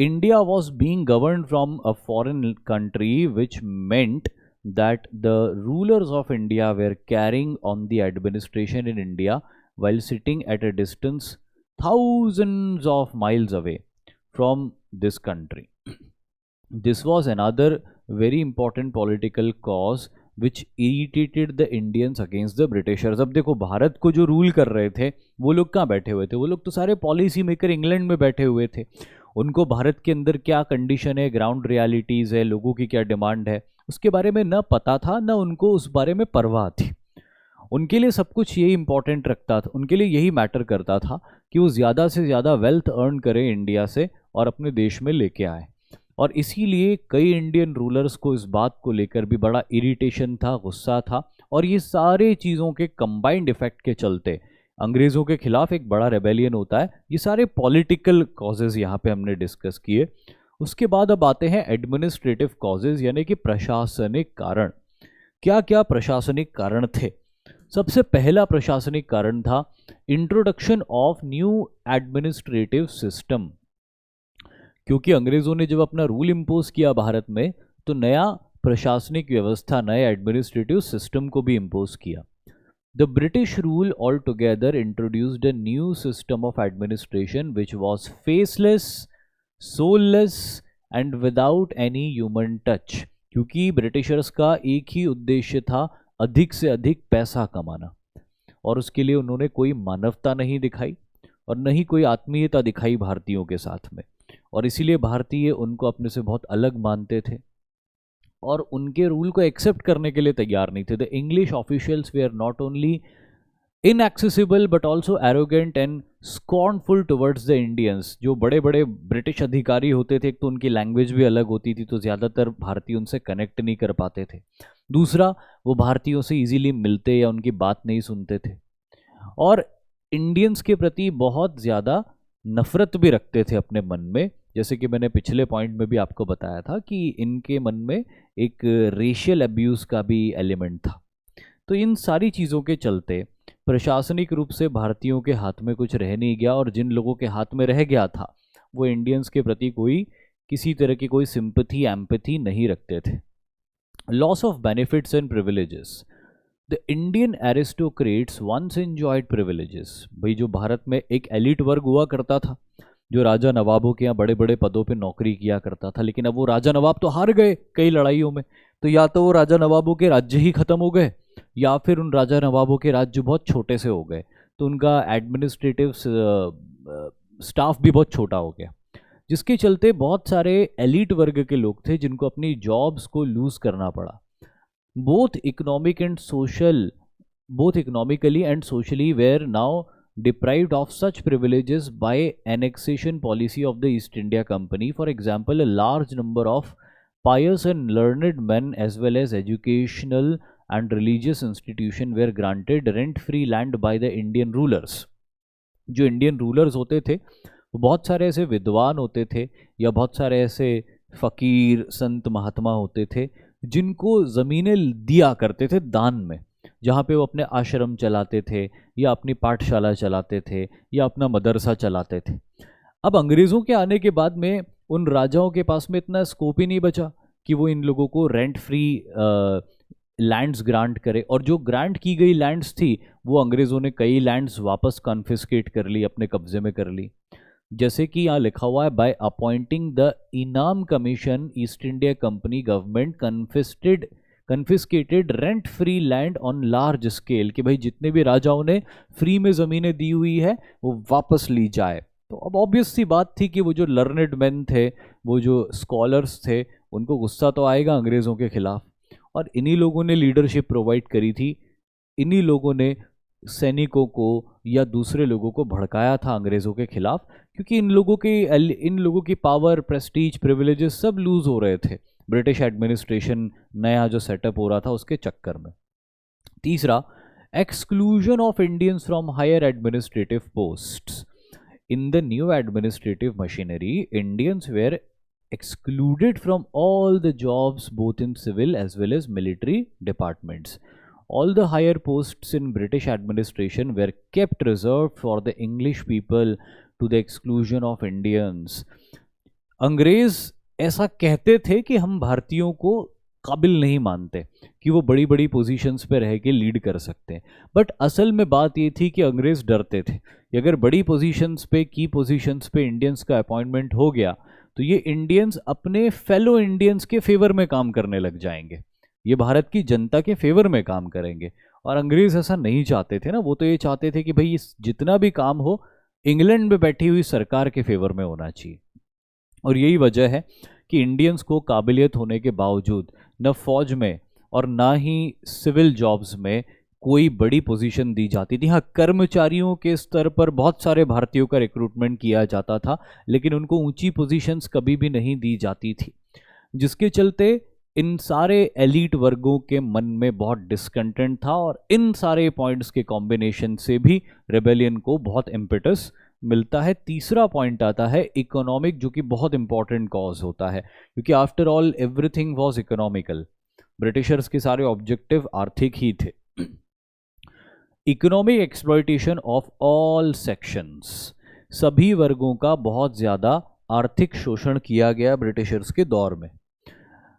India was being governed from a foreign country, which meant that the rulers of India were carrying on the administration in India while sitting at a distance thousands of miles away from this country. This was another very important political cause which irritated the Indians against the Britishers. अब देखो, भारत को जो rule कर रहे थे वो लोग कहाँ बैठे हुए थे? वो लोग तो सारे पॉलिसी मेकर इंग्लैंड में बैठे हुए थे। उनको भारत के अंदर क्या कंडीशन है, ग्राउंड रियलिटीज़ है, लोगों की क्या डिमांड है, उसके बारे में न पता था, न उनको उस बारे में परवाह थी। उनके लिए सब कुछ यही इंपॉर्टेंट रखता था, उनके लिए यही मैटर करता था कि वो ज़्यादा से ज़्यादा वेल्थ अर्न करें इंडिया से और अपने देश में लेके आए। और इसीलिए कई इंडियन रूलर्स को इस बात को लेकर भी बड़ा इरिटेशन था, गुस्सा था, और ये सारे चीज़ों के कंबाइंड इफेक्ट के चलते अंग्रेज़ों के खिलाफ एक बड़ा रेबेलियन होता है। ये सारे पॉलिटिकल कॉजेज़ यहाँ पे हमने डिस्कस किए। उसके बाद अब आते हैं एडमिनिस्ट्रेटिव कॉजेज़, यानी कि प्रशासनिक कारण। क्या क्या प्रशासनिक कारण थे? सबसे पहला प्रशासनिक कारण था introduction of new administrative system. क्योंकि अंग्रेज़ों ने जब अपना रूल इम्पोज किया भारत में, तो नया प्रशासनिक व्यवस्था, नया एडमिनिस्ट्रेटिव सिस्टम को भी इम्पोज किया। The British rule all together introduced a new system of administration which was faceless, soulless and without any human touch. क्योंकि ब्रिटिशर्स का एक ही उद्देश्य था, अधिक से अधिक पैसा कमाना, और उसके लिए उन्होंने कोई मानवता नहीं दिखाई और न ही कोई आत्मीयता दिखाई भारतीयों के साथ में। और इसीलिए भारतीय उनको अपने से बहुत अलग मानते थे और उनके रूल को एक्सेप्ट करने के लिए तैयार नहीं थे। The English officials were not only inaccessible but also arrogant and scornful towards the Indians। जो बड़े बड़े ब्रिटिश अधिकारी होते थे, एक तो उनकी लैंग्वेज भी अलग होती थी, तो ज़्यादातर भारतीय उनसे कनेक्ट नहीं कर पाते थे। दूसरा, वो भारतीयों से इजीली मिलते या उनकी बात नहीं सुनते थे, और इंडियंस के प्रति बहुत ज़्यादा नफरत भी रखते थे अपने मन में। जैसे कि मैंने पिछले पॉइंट में भी आपको बताया था कि इनके मन में एक रेशियल अब्यूज़ का भी एलिमेंट था। तो इन सारी चीज़ों के चलते प्रशासनिक रूप से भारतीयों के हाथ में कुछ रह नहीं गया, और जिन लोगों के हाथ में रह गया था वो इंडियंस के प्रति कोई किसी तरह की कोई सिंपैथी, एम्पैथी नहीं रखते थे। Loss of benefits and privileges. The Indian aristocrats once enjoyed privileges. भाई, जो भारत में एक एलिट वर्ग हुआ करता था, जो राजा नवाबों के यहाँ बड़े बड़े पदों पे नौकरी किया करता था, लेकिन अब वो राजा नवाब तो हार गए कई लड़ाइयों में, तो या तो वो राजा नवाबों के राज्य ही खत्म हो गए, या फिर उन राजा नवाबों के राज्य बहुत छोटे से हो गए, तो उनका एडमिनिस्ट्रेटिव स्टाफ भी बहुत छोटा हो गया, जिसके चलते बहुत सारे एलिट वर्ग के लोग थे जिनको अपनी जॉब्स को लूज करना पड़ा। Both economically and socially were now deprived of such privileges by annexation policy of the East India Company. For example, a large number of pious and learned men as well as educational and religious institutions were granted rent-free land by the Indian rulers. जो Indian rulers होते थे वो बहुत सारे ऐसे विद्वान होते थे या बहुत सारे ऐसे फ़कीर, संत, महात्मा होते थे जिनको ज़मीनें दिया करते थे दान में, जहाँ पे वो अपने आश्रम चलाते थे या अपनी पाठशाला चलाते थे या अपना मदरसा चलाते थे। अब अंग्रेज़ों के आने के बाद में उन राजाओं के पास में इतना स्कोप ही नहीं बचा कि वो इन लोगों को रेंट फ्री लैंड्स ग्रांट करे, और जो ग्रांट की गई लैंड्स थी वो अंग्रेज़ों ने कई लैंड्स वापस कॉन्फिस्केट कर ली, अपने कब्जे में कर ली। जैसे कि यहाँ लिखा हुआ है, बाय अपॉइंटिंग द इनाम commission east India company government confiscated rent free land on large scale, कि भाई जितने भी राजाओं ने फ्री में ज़मीनें दी हुई है वो वापस ली जाए। तो अब ऑब्वियस सी बात थी कि वो जो लर्नेड मैन थे, वो जो स्कॉलर्स थे, उनको गुस्सा तो आएगा अंग्रेज़ों के खिलाफ, और इन्हीं लोगों ने लीडरशिप प्रोवाइड करी थी, इन्हीं लोगों ने सैनिकों को या दूसरे लोगों को भड़काया था अंग्रेज़ों के खिलाफ, क्योंकि इन लोगों की पावर, प्रेस्टीज, प्रिविलेजेस सब लूज़ हो रहे थे ब्रिटिश एडमिनिस्ट्रेशन नया जो सेटअप हो रहा था उसके चक्कर में। तीसरा, exclusion of Indians from higher administrative posts. In the new administrative machinery, Indians were excluded from all the jobs both in civil as well as military departments. All the higher posts in British administration were kept reserved for the English people to the exclusion of Indians. अंग्रेज ऐसा कहते थे कि हम भारतीयों को काबिल नहीं मानते कि वो बड़ी बड़ी पोजीशंस पे रह के लीड कर सकते हैं, बट असल में बात ये थी कि अंग्रेज डरते थे कि अगर बड़ी पोजीशंस पे, की पोजीशंस पे इंडियंस का अपॉइंटमेंट हो गया तो ये इंडियंस अपने फेलो इंडियंस के फेवर में काम करने लग जाएंगे, ये भारत की जनता के फेवर में काम करेंगे। और अंग्रेज ऐसा नहीं चाहते थे ना, वो तो ये चाहते थे कि भाई जितना भी काम हो इंग्लैंड में बैठी हुई सरकार के फेवर में होना चाहिए। और यही वजह है कि इंडियंस को काबिलियत होने के बावजूद न फौज में और ना ही सिविल जॉब्स में कोई बड़ी पोजीशन दी जाती थी। हाँ, कर्मचारियों के स्तर पर बहुत सारे भारतीयों का रिक्रूटमेंट किया जाता था, लेकिन उनको ऊंची पोजीशंस कभी भी नहीं दी जाती थी, जिसके चलते इन सारे एलीट वर्गों के मन में बहुत डिसकंटेंट था और इन सारे पॉइंट्स के कॉम्बिनेशन से भी रेबेलियन को बहुत इम्पेटस मिलता है। तीसरा पॉइंट आता है इकोनॉमिक, जो कि बहुत इंपॉर्टेंट कॉज होता है, क्योंकि after all everything was economical. Britishers के सारे ऑब्जेक्टिव आर्थिक ही थे। Economic exploitation of all sections, सभी वर्गों का बहुत ज़्यादा आर्थिक शोषण किया गया ब्रिटिशर्स के दौर में।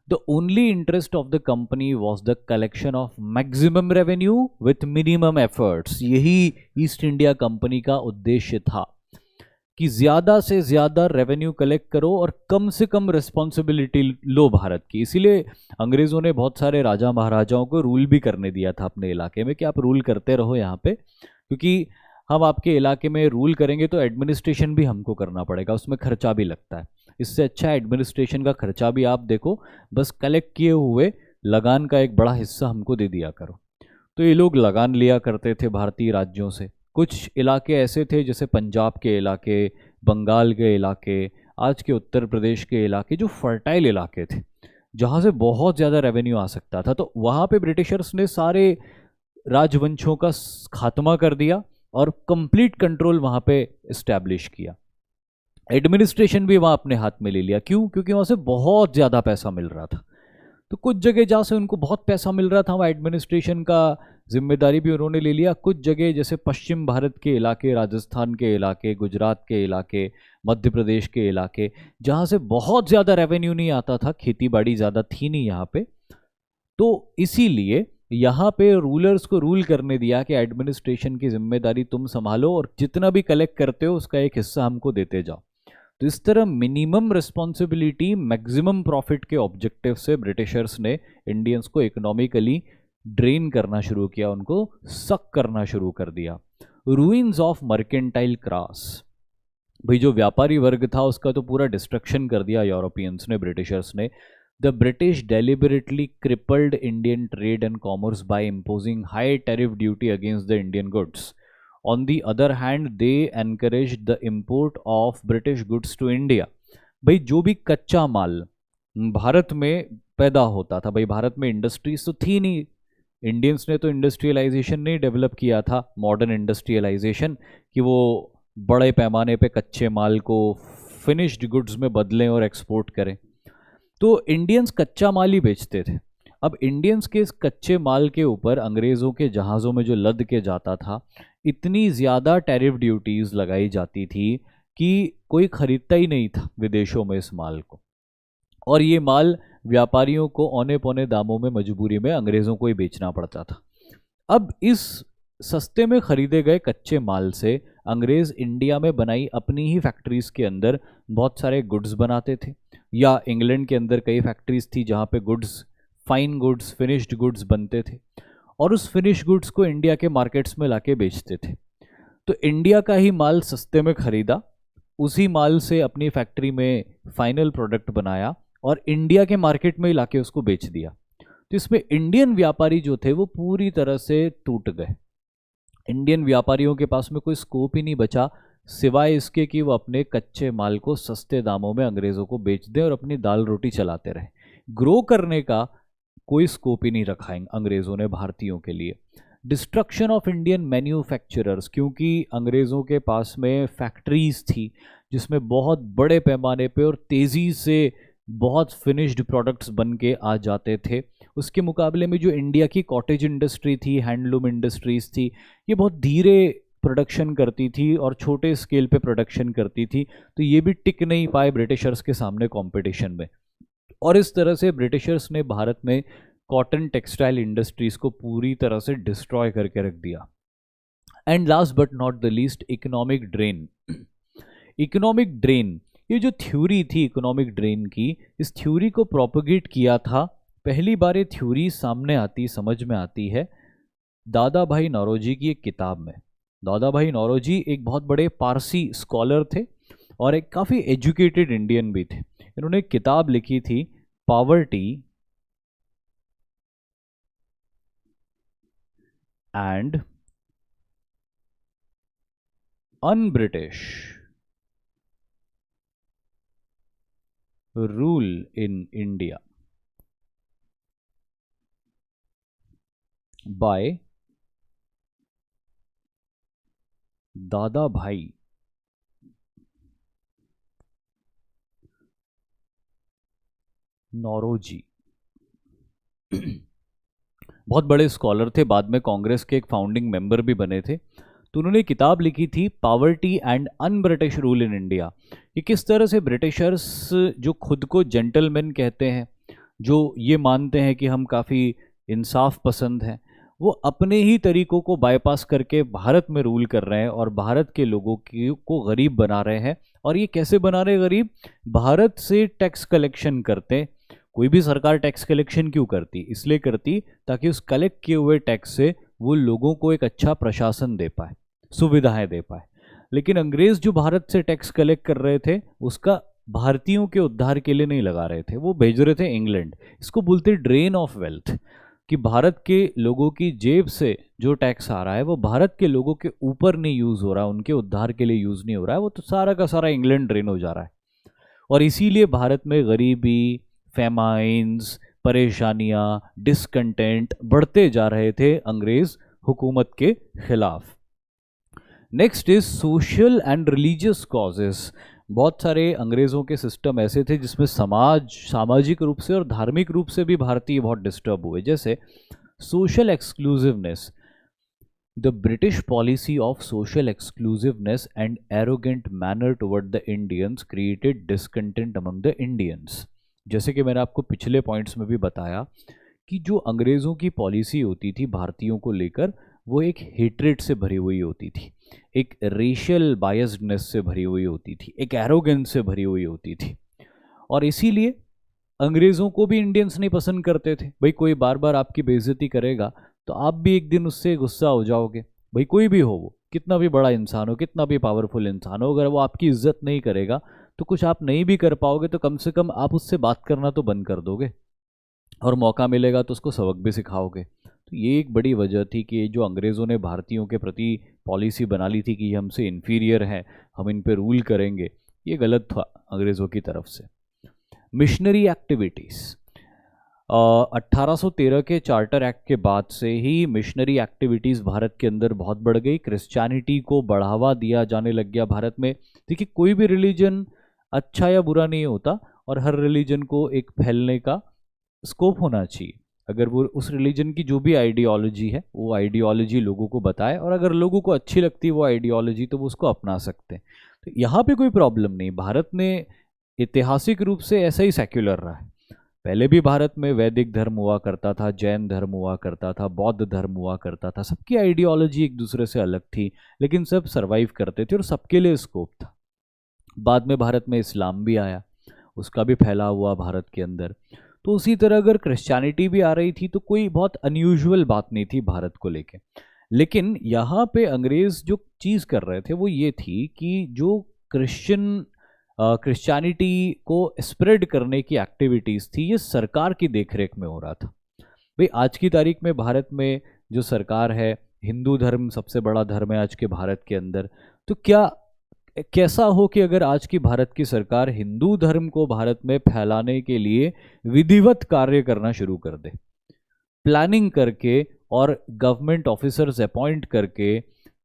The only interest of the company was the collection of maximum revenue with minimum efforts। यही ईस्ट इंडिया कंपनी का उद्देश्य था कि ज़्यादा से ज़्यादा रेवेन्यू कलेक्ट करो और कम से कम रिस्पॉन्सिबिलिटी लो भारत की। इसीलिए अंग्रेज़ों ने बहुत सारे राजा महाराजाओं को रूल भी करने दिया था अपने इलाके में कि आप रूल करते रहो यहाँ पे, क्योंकि हम आपके इलाके में रूल करेंगे तो एडमिनिस्ट्रेशन भी हमको करना पड़ेगा, उसमें खर्चा भी लगता है। इससे अच्छा एडमिनिस्ट्रेशन का खर्चा भी आप देखो, बस कलेक्ट किए हुए लगान का एक बड़ा हिस्सा हमको दे दिया करो। तो ये लोग लगान लिया करते थे भारतीय राज्यों से। कुछ इलाके ऐसे थे जैसे पंजाब के इलाके, बंगाल के इलाके, आज के उत्तर प्रदेश के इलाके, जो फर्टाइल इलाके थे जहाँ से बहुत ज़्यादा रेवेन्यू आ सकता था। तो वहाँ पे ब्रिटिशर्स ने सारे राजवंशों का खात्मा कर दिया और कंप्लीट कंट्रोल वहाँ पे इस्टेब्लिश किया। एडमिनिस्ट्रेशन भी वहाँ अपने हाथ में ले लिया। क्यों? क्योंकि वहाँ से बहुत ज़्यादा पैसा मिल रहा था। तो कुछ जगह जहाँ से उनको बहुत पैसा मिल रहा था वहाँ एडमिनिस्ट्रेशन का जिम्मेदारी भी उन्होंने ले लिया। कुछ जगह जैसे पश्चिम भारत के इलाके, राजस्थान के इलाके, गुजरात के इलाके, मध्य प्रदेश के इलाके, जहाँ से बहुत ज़्यादा रेवेन्यू नहीं आता था, खेती बाड़ी ज़्यादा थी नहीं यहाँ पे, तो इसीलिए यहाँ पे रूलर्स को रूल करने दिया कि एडमिनिस्ट्रेशन की जिम्मेदारी तुम संभालो और जितना भी कलेक्ट करते हो उसका एक हिस्सा हमको देते जाओ। तो इस तरह मिनिमम रिस्पॉन्सिबिलिटी मैक्सिमम प्रॉफिट के ऑब्जेक्टिव से ब्रिटिशर्स ने इंडियंस को इकोनॉमिकली ड्रेन करना शुरू किया, उनको सक करना शुरू कर दिया। रूइंस ऑफ मर्केंटाइल क्लास, भाई जो व्यापारी वर्ग था उसका तो पूरा डिस्ट्रक्शन कर दिया यूरोपियंस ने, ब्रिटिशर्स ने। The British deliberately crippled Indian trade and commerce by imposing high tariff duty against the Indian goods. On the other hand, they encouraged the import of British goods to India. भाई जो भी कच्चा माल भारत में पैदा होता था, भाई भारत में इंडस्ट्रीज तो थी नहीं, इंडियंस ने तो इंडस्ट्रियलाइजेशन नहीं डेवलप किया था, मॉडर्न इंडस्ट्रियलाइजेशन, कि वो बड़े पैमाने पे कच्चे माल को फिनिश्ड गुड्स में बदलें और एक्सपोर्ट करें। तो इंडियंस कच्चा माल ही बेचते थे। अब इंडियंस के इस कच्चे माल के ऊपर अंग्रेज़ों के जहाज़ों में जो लद के जाता था, इतनी ज़्यादा टैरिफ ड्यूटीज़ लगाई जाती थी कि कोई ख़रीदता ही नहीं था विदेशों में इस माल को, और ये माल व्यापारियों को औने पौने दामों में मजबूरी में अंग्रेज़ों को ही बेचना पड़ता था। अब इस सस्ते में ख़रीदे गए कच्चे माल से अंग्रेज़ इंडिया में बनाई अपनी ही फैक्ट्रीज़ के अंदर बहुत सारे गुड्स बनाते थे, या इंग्लैंड के अंदर कई फैक्ट्रीज थी जहाँ पे goods, fine goods, finished goods बनते थे, और उस फिनिश गुड्स को इंडिया के मार्केट्स में लाके बेचते थे। तो इंडिया का ही माल सस्ते में ख़रीदा, उसी माल से अपनी फैक्ट्री में फाइनल प्रोडक्ट बनाया और इंडिया के मार्केट में ही लाके उसको बेच दिया। तो इसमें इंडियन व्यापारी जो थे वो पूरी तरह से टूट गए। इंडियन व्यापारियों के पास में कोई स्कोप ही नहीं बचा सिवाय इसके कि वो अपने कच्चे माल को सस्ते दामों में अंग्रेज़ों को बेच दें और अपनी दाल रोटी चलाते रहे। ग्रो करने का कोई स्कोप ही नहीं रखा अंग्रेज़ों ने भारतीयों के लिए। डिस्ट्रक्शन ऑफ इंडियन मैन्युफैक्चरर्स, क्योंकि अंग्रेज़ों के पास में फैक्ट्रीज थी जिसमें बहुत बड़े पैमाने पे और तेज़ी से बहुत फिनिश्ड प्रोडक्ट्स बन के आ जाते थे। उसके मुकाबले में जो इंडिया की कॉटेज इंडस्ट्री थी, हैंडलूम इंडस्ट्रीज़ थी, ये बहुत धीरे प्रोडक्शन करती थी और छोटे स्केल पे प्रोडक्शन करती थी, तो ये भी टिक नहीं पाए ब्रिटिशर्स के सामने कंपटीशन में। और इस तरह से ब्रिटिशर्स ने भारत में कॉटन टेक्सटाइल इंडस्ट्रीज को पूरी तरह से डिस्ट्रॉय करके रख दिया। And last but not the least, economic drain. Economic drain, ये जो थ्योरी थी इकोनॉमिक ड्रेन की, इस थ्योरी को प्रोपगेट किया था, पहली बार ये थ्योरी सामने आती, समझ में आती है दादा भाई नौरोजी की एक किताब में। दादा भाई नौरोजी एक बहुत बड़े पारसी स्कॉलर थे और एक काफ़ी एजुकेटेड इंडियन भी थे। इन्होंने एक किताब लिखी थी, poverty and un-British rule in India by Dadabhai Naoroji. बहुत बड़े स्कॉलर थे, बाद में कांग्रेस के एक फाउंडिंग मेंबर भी बने थे। तो उन्होंने किताब लिखी थी poverty and un British rule in India, कि किस तरह से ब्रिटिशर्स जो खुद को जेंटलमैन कहते हैं, जो ये मानते हैं कि हम काफ़ी इंसाफ पसंद हैं, वो अपने ही तरीकों को बाईपास करके भारत में रूल कर रहे हैं और भारत के लोगों की को गरीब बना रहे हैं। और ये कैसे बना रहे गरीब? भारत से टैक्स कलेक्शन करते। कोई भी सरकार टैक्स कलेक्शन क्यों करती? इसलिए करती ताकि उस कलेक्ट किए हुए टैक्स से वो लोगों को एक अच्छा प्रशासन दे पाए, सुविधाएं दे पाए। लेकिन अंग्रेज जो भारत से टैक्स कलेक्ट कर रहे थे, उसका भारतीयों के उद्धार के लिए नहीं लगा रहे थे, वो भेज रहे थे इंग्लैंड। इसको बोलते ड्रेन ऑफ वेल्थ, कि भारत के लोगों की जेब से जो टैक्स आ रहा है वो भारत के लोगों के ऊपर नहीं यूज़ हो रहा है, उनके उद्धार के लिए यूज़ नहीं हो रहा है, वो तो सारा का सारा इंग्लैंड ड्रेन हो जा रहा है। और इसीलिए भारत में गरीबी, फेमाइंस, परेशानियां, डिसकंटेंट बढ़ते जा रहे थे अंग्रेज हुकूमत के खिलाफ। Next is social and religious causes. बहुत सारे अंग्रेज़ों के सिस्टम ऐसे थे जिसमें सामाजिक रूप से और धार्मिक रूप से भी भारतीय बहुत डिस्टर्ब हुए। जैसे social exclusiveness, the British policy of social exclusiveness and arrogant manner toward the Indians created discontent among the Indians. जैसे कि मैंने आपको पिछले पॉइंट्स में भी बताया कि जो अंग्रेज़ों की पॉलिसी होती थी भारतीयों को लेकर, वो एक हेट्रेड से भरी हुई होती थी, एक रेशियल बायस्डनेस से भरी हुई होती थी, एक एरोगेंस से भरी हुई होती थी। और इसीलिए अंग्रेज़ों को भी इंडियंस नहीं पसंद करते थे। भाई कोई बार बार आपकी बेइज्जती करेगा तो आप भी एक दिन उससे गुस्सा हो जाओगे। भाई कोई भी हो, वो कितना भी बड़ा इंसान हो, कितना भी पावरफुल इंसान हो, अगर वो आपकी इज्जत नहीं करेगा तो कुछ आप नहीं भी कर पाओगे, तो कम से कम आप उससे बात करना तो बंद कर दोगे, और मौका मिलेगा तो उसको सबक भी सिखाओगे। तो ये एक बड़ी वजह थी कि जो अंग्रेज़ों ने भारतीयों के प्रति पॉलिसी बना ली थी कि ये हमसे इन्फीरियर हैं, हम इन पे रूल करेंगे, ये गलत था अंग्रेज़ों की तरफ से। मिशनरी एक्टिविटीज़, 1813 के चार्टर एक्ट के बाद से ही मिशनरी एक्टिविटीज़ भारत के अंदर बहुत बढ़ गई। क्रिश्चियनिटी को बढ़ावा दिया जाने लग गया भारत में। देखिए कोई भी रिलीजन अच्छा या बुरा नहीं होता, और हर रिलीजन को एक फैलने का स्कोप होना चाहिए। अगर वो उस रिलीजन की जो भी आइडियोलॉजी है वो आइडियोलॉजी लोगों को बताए, और अगर लोगों को अच्छी लगती है वो आइडियोलॉजी तो वो उसको अपना सकते हैं। तो यहाँ पे कोई प्रॉब्लम नहीं। भारत ने ऐतिहासिक रूप से ऐसा ही सेक्युलर रहा है। पहले भी भारत में वैदिक धर्म हुआ करता था, जैन धर्म हुआ करता था, बौद्ध धर्म हुआ करता था, सबकी आइडियोलॉजी एक दूसरे से अलग थी, लेकिन सब सर्वाइव करते थे और सबके लिए स्कोप था। बाद में भारत में इस्लाम भी आया, उसका भी फैलाव हुआ भारत के अंदर। तो उसी तरह अगर क्रिश्चियनिटी भी आ रही थी तो कोई बहुत अनयूजुअल बात नहीं थी भारत को लेके। लेकिन यहाँ पे अंग्रेज जो चीज़ कर रहे थे वो ये थी कि जो क्रिश्चियनिटी को स्प्रेड करने की एक्टिविटीज़ थी, ये सरकार की देखरेख में हो रहा था। भाई आज की तारीख में भारत में जो सरकार है, हिंदू धर्म सबसे बड़ा धर्म है आज के भारत के अंदर, तो कैसा हो कि अगर आज की भारत की सरकार हिंदू धर्म को भारत में फैलाने के लिए विधिवत कार्य करना शुरू कर दे, प्लानिंग करके और गवर्नमेंट ऑफिसर्स अपॉइंट करके,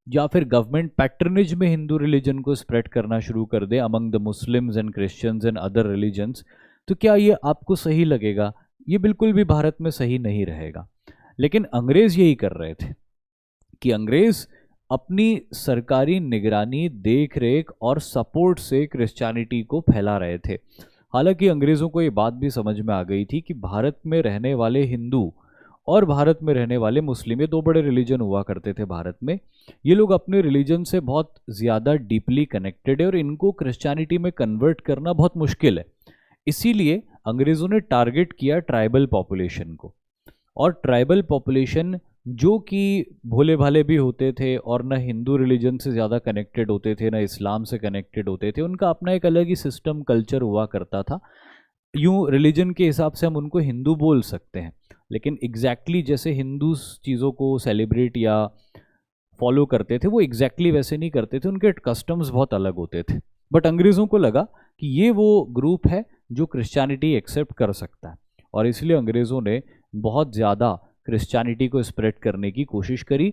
या फिर गवर्नमेंट पैट्रनेज में हिंदू रिलीजन को स्प्रेड करना शुरू कर दे among the Muslims and Christians and other religions, तो क्या ये आपको सही लगेगा? ये बिल्कुल भी भारत में सही नहीं रहेगा। लेकिन अंग्रेज यही कर रहे थे कि अंग्रेज अपनी सरकारी निगरानी, देख रेख और सपोर्ट से क्रिश्चियनिटी को फैला रहे थे। हालांकि अंग्रेज़ों को ये बात भी समझ में आ गई थी कि भारत में रहने वाले हिंदू और भारत में रहने वाले मुस्लिम, ये दो बड़े रिलीजन हुआ करते थे भारत में, ये लोग अपने रिलीजन से बहुत ज़्यादा डीपली कनेक्टेड है और इनको क्रिश्चियनिटी में कन्वर्ट करना बहुत मुश्किल है। इसीलिए अंग्रेज़ों ने टारगेट किया ट्राइबल पॉपुलेशन को। और ट्राइबल पॉपुलेशन जो कि भोले भाले भी होते थे और न हिंदू रिलीजन से ज़्यादा कनेक्टेड होते थे, न इस्लाम से कनेक्टेड होते थे, उनका अपना एक अलग ही सिस्टम कल्चर हुआ करता था। यूँ रिलीजन के हिसाब से हम उनको हिंदू बोल सकते हैं, लेकिन एग्जैक्टली जैसे हिंदू चीज़ों को सेलिब्रेट या फॉलो करते थे वो एग्जैक्टली वैसे नहीं करते थे, उनके कस्टम्स बहुत अलग होते थे। बट अंग्रेज़ों को लगा कि ये वो ग्रुप है जो क्रिश्चियनिटी एक्सेप्ट कर सकता है, और इसलिए अंग्रेज़ों ने बहुत ज़्यादा क्रिश्चियनिटी को स्प्रेड करने की कोशिश करी,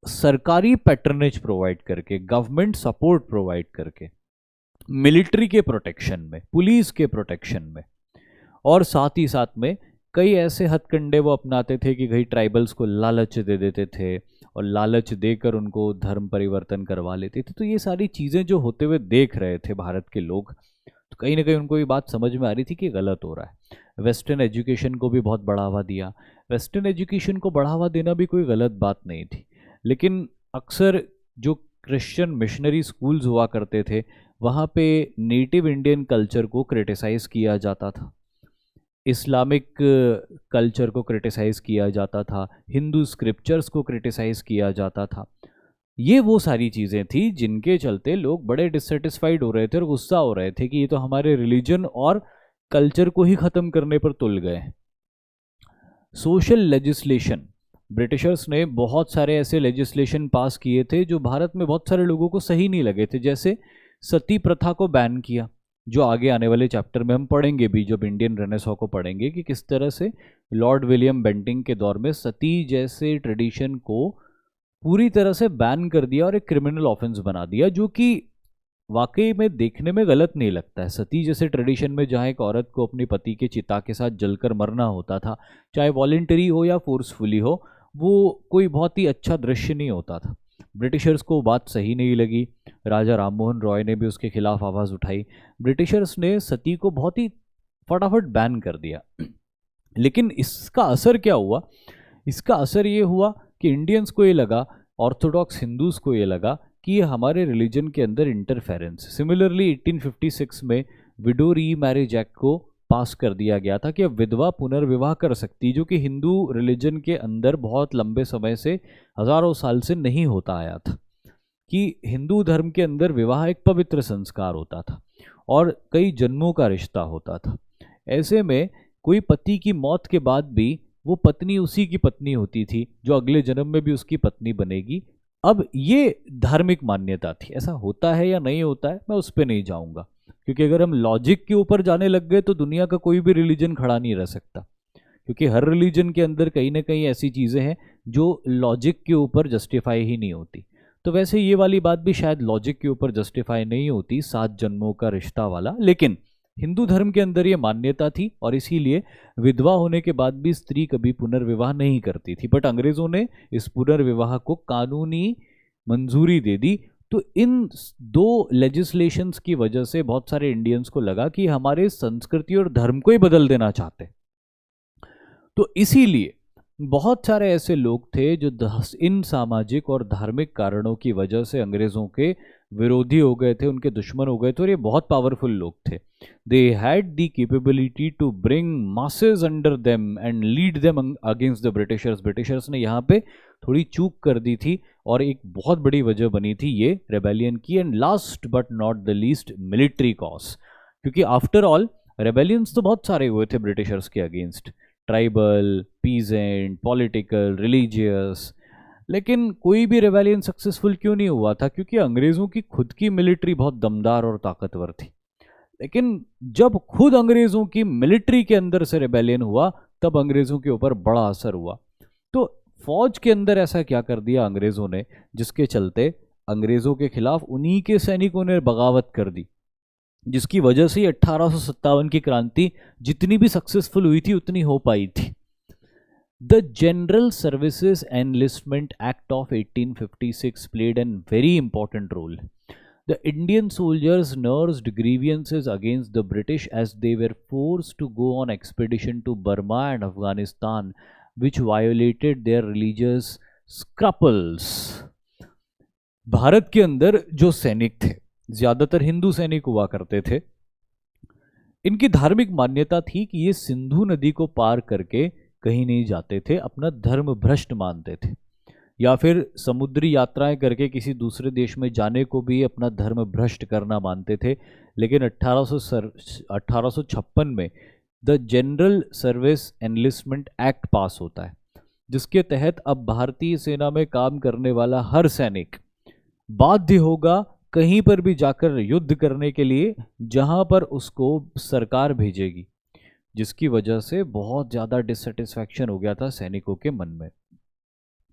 सरकारी पैटर्नेज प्रोवाइड करके, गवर्नमेंट सपोर्ट प्रोवाइड करके, मिलिट्री के प्रोटेक्शन में, पुलिस के प्रोटेक्शन में, और साथ ही साथ में कई ऐसे हथकंडे वो अपनाते थे कि कई ट्राइबल्स को लालच दे देते थे और लालच देकर उनको धर्म परिवर्तन करवा लेते थे। तो ये सारी चीज़ें जो होते हुए देख रहे थे भारत के लोग, तो कहीं ना कहीं उनको ये बात समझ में आ रही थी कि गलत हो रहा है। वेस्टर्न एजुकेशन को भी बहुत बढ़ावा दिया। वेस्टर्न एजुकेशन को बढ़ावा देना भी कोई गलत बात नहीं थी, लेकिन अक्सर जो क्रिश्चियन मिशनरी स्कूल्स हुआ करते थे वहाँ पे नेटिव इंडियन कल्चर को क्रिटिसाइज़ किया जाता था, इस्लामिक कल्चर को क्रिटिसाइज़ किया जाता था, हिंदू स्क्रिप्चर्स को क्रिटिसाइज़ किया जाता था। ये वो सारी चीज़ें थी जिनके चलते लोग बड़े डिससेटिस्फाइड हो रहे थे और गुस्सा हो रहे थे कि ये तो हमारे रिलीजन और कल्चर को ही ख़त्म करने पर तुल गए। सोशल लेजिस्लेशन, ब्रिटिशर्स ने बहुत सारे ऐसे लेजिस्लेशन पास किए थे जो भारत में बहुत सारे लोगों को सही नहीं लगे थे। जैसे सती प्रथा को बैन किया, जो आगे आने वाले चैप्टर में हम पढ़ेंगे भी, जब इंडियन रेनेसां को पढ़ेंगे, कि किस तरह से लॉर्ड विलियम बेंटिंग के दौर में सती जैसे ट्रेडिशन को पूरी तरह से बैन कर दिया और एक क्रिमिनल ऑफेंस बना दिया, जो कि वाकई में देखने में गलत नहीं लगता है। सती जैसे ट्रेडिशन में जहाँ एक औरत को अपने पति के चिता के साथ जलकर मरना होता था, चाहे वॉलेंटरी हो या फोर्सफुली हो, वो कोई बहुत ही अच्छा दृश्य नहीं होता था। ब्रिटिशर्स को बात सही नहीं लगी, राजा राममोहन रॉय ने भी उसके खिलाफ आवाज़ उठाई, ब्रिटिशर्स ने सती को बहुत ही फटाफट बैन कर दिया। लेकिन इसका असर क्या हुआ? इसका असर ये हुआ कि इंडियंस को ये लगा, ऑर्थोडॉक्स हिंदूज को ये लगा कि ये हमारे रिलीजन के अंदर इंटरफेरेंस। सिमिलरली 1856 में विडो री मैरिज एक्ट को पास कर दिया गया था कि अब विधवा पुनर्विवाह कर सकती, जो कि हिंदू रिलीजन के अंदर बहुत लंबे समय से, हज़ारों साल से नहीं होता आया था। कि हिंदू धर्म के अंदर विवाह एक पवित्र संस्कार होता था और कई जन्मों का रिश्ता होता था। ऐसे में कोई पति की मौत के बाद भी वो पत्नी उसी की पत्नी होती थी, जो अगले जन्म में भी उसकी पत्नी बनेगी। अब ये धार्मिक मान्यता थी। ऐसा होता है या नहीं होता है मैं उस पर नहीं जाऊंगा, क्योंकि अगर हम लॉजिक के ऊपर जाने लग गए तो दुनिया का कोई भी रिलीजन खड़ा नहीं रह सकता, क्योंकि हर रिलीजन के अंदर कहीं ना कहीं ऐसी चीज़ें हैं जो लॉजिक के ऊपर जस्टिफाई ही नहीं होती। तो वैसे ये वाली बात भी शायद लॉजिक के ऊपर जस्टिफाई नहीं होती, 7 जन्मों का रिश्ता वाला, लेकिन हिंदू धर्म के अंदर ये मान्यता थी और इसीलिए विधवा होने के बाद भी स्त्री कभी पुनर्विवाह नहीं करती थी। बट अंग्रेजों ने इस पुनर्विवाह को कानूनी मंजूरी दे दी। तो इन दो लेजिस्लेशंस की वजह से बहुत सारे इंडियंस को लगा कि हमारे संस्कृति और धर्म को ही बदल देना चाहते। तो इसीलिए बहुत सारे ऐसे लोग थे जो इन सामाजिक और धार्मिक कारणों की वजह से अंग्रेज़ों के विरोधी हो गए थे, उनके दुश्मन हो गए थे, और ये बहुत पावरफुल लोग थे। They had the capability to bring masses under them and lead them against the Britishers. Britishers ने यहाँ पे थोड़ी चूक कर दी थी और एक बहुत बड़ी वजह बनी थी ये रेबेलियन की। And last but not the least, military cause, क्योंकि आफ्टर ऑल रेबेलियंस तो बहुत सारे हुए थे ब्रिटिशर्स के against, tribal, peasant, political, religious, लेकिन कोई भी रेबेलियन सक्सेसफुल क्यों नहीं हुआ था? क्योंकि अंग्रेज़ों की खुद की मिलिट्री बहुत दमदार और ताकतवर थी। लेकिन जब खुद अंग्रेज़ों की मिलिट्री के अंदर से रेबेलियन हुआ तब अंग्रेज़ों के ऊपर बड़ा असर हुआ। तो फौज के अंदर ऐसा क्या कर दिया अंग्रेज़ों ने, जिसके चलते अंग्रेज़ों के खिलाफ उन्हीं के सैनिकों ने बगावत कर दी, जिसकी वजह से 1857 की क्रांति जितनी भी सक्सेसफुल हुई थी उतनी हो पाई थी। The General Services Enlistment Act of 1856 played a very important role. The Indian soldiers nursed grievances against the British as they were forced to go on expedition to Burma and Afghanistan, which violated their religious scruples. Bharat के अंदर जो सैनिक थे, ज्यादातर हिंदू सैनिक हुआ करते थे, इनकी धार्मिक मान्यता थी कि ये सिंधु नदी को पार करके कहीं नहीं जाते थे, अपना धर्म भ्रष्ट मानते थे, या फिर समुद्री यात्राएं करके किसी दूसरे देश में जाने को भी अपना धर्म भ्रष्ट करना मानते थे। लेकिन 1856 में the general service enlistment act पास होता है, जिसके तहत अब भारतीय सेना में काम करने वाला हर सैनिक बाध्य होगा कहीं पर भी जाकर युद्ध करने के लिए जहां पर उसको सरकार भेजेगी, जिसकी वजह से बहुत ज़्यादा डिससेटिस्फैक्शन हो गया था सैनिकों के मन में।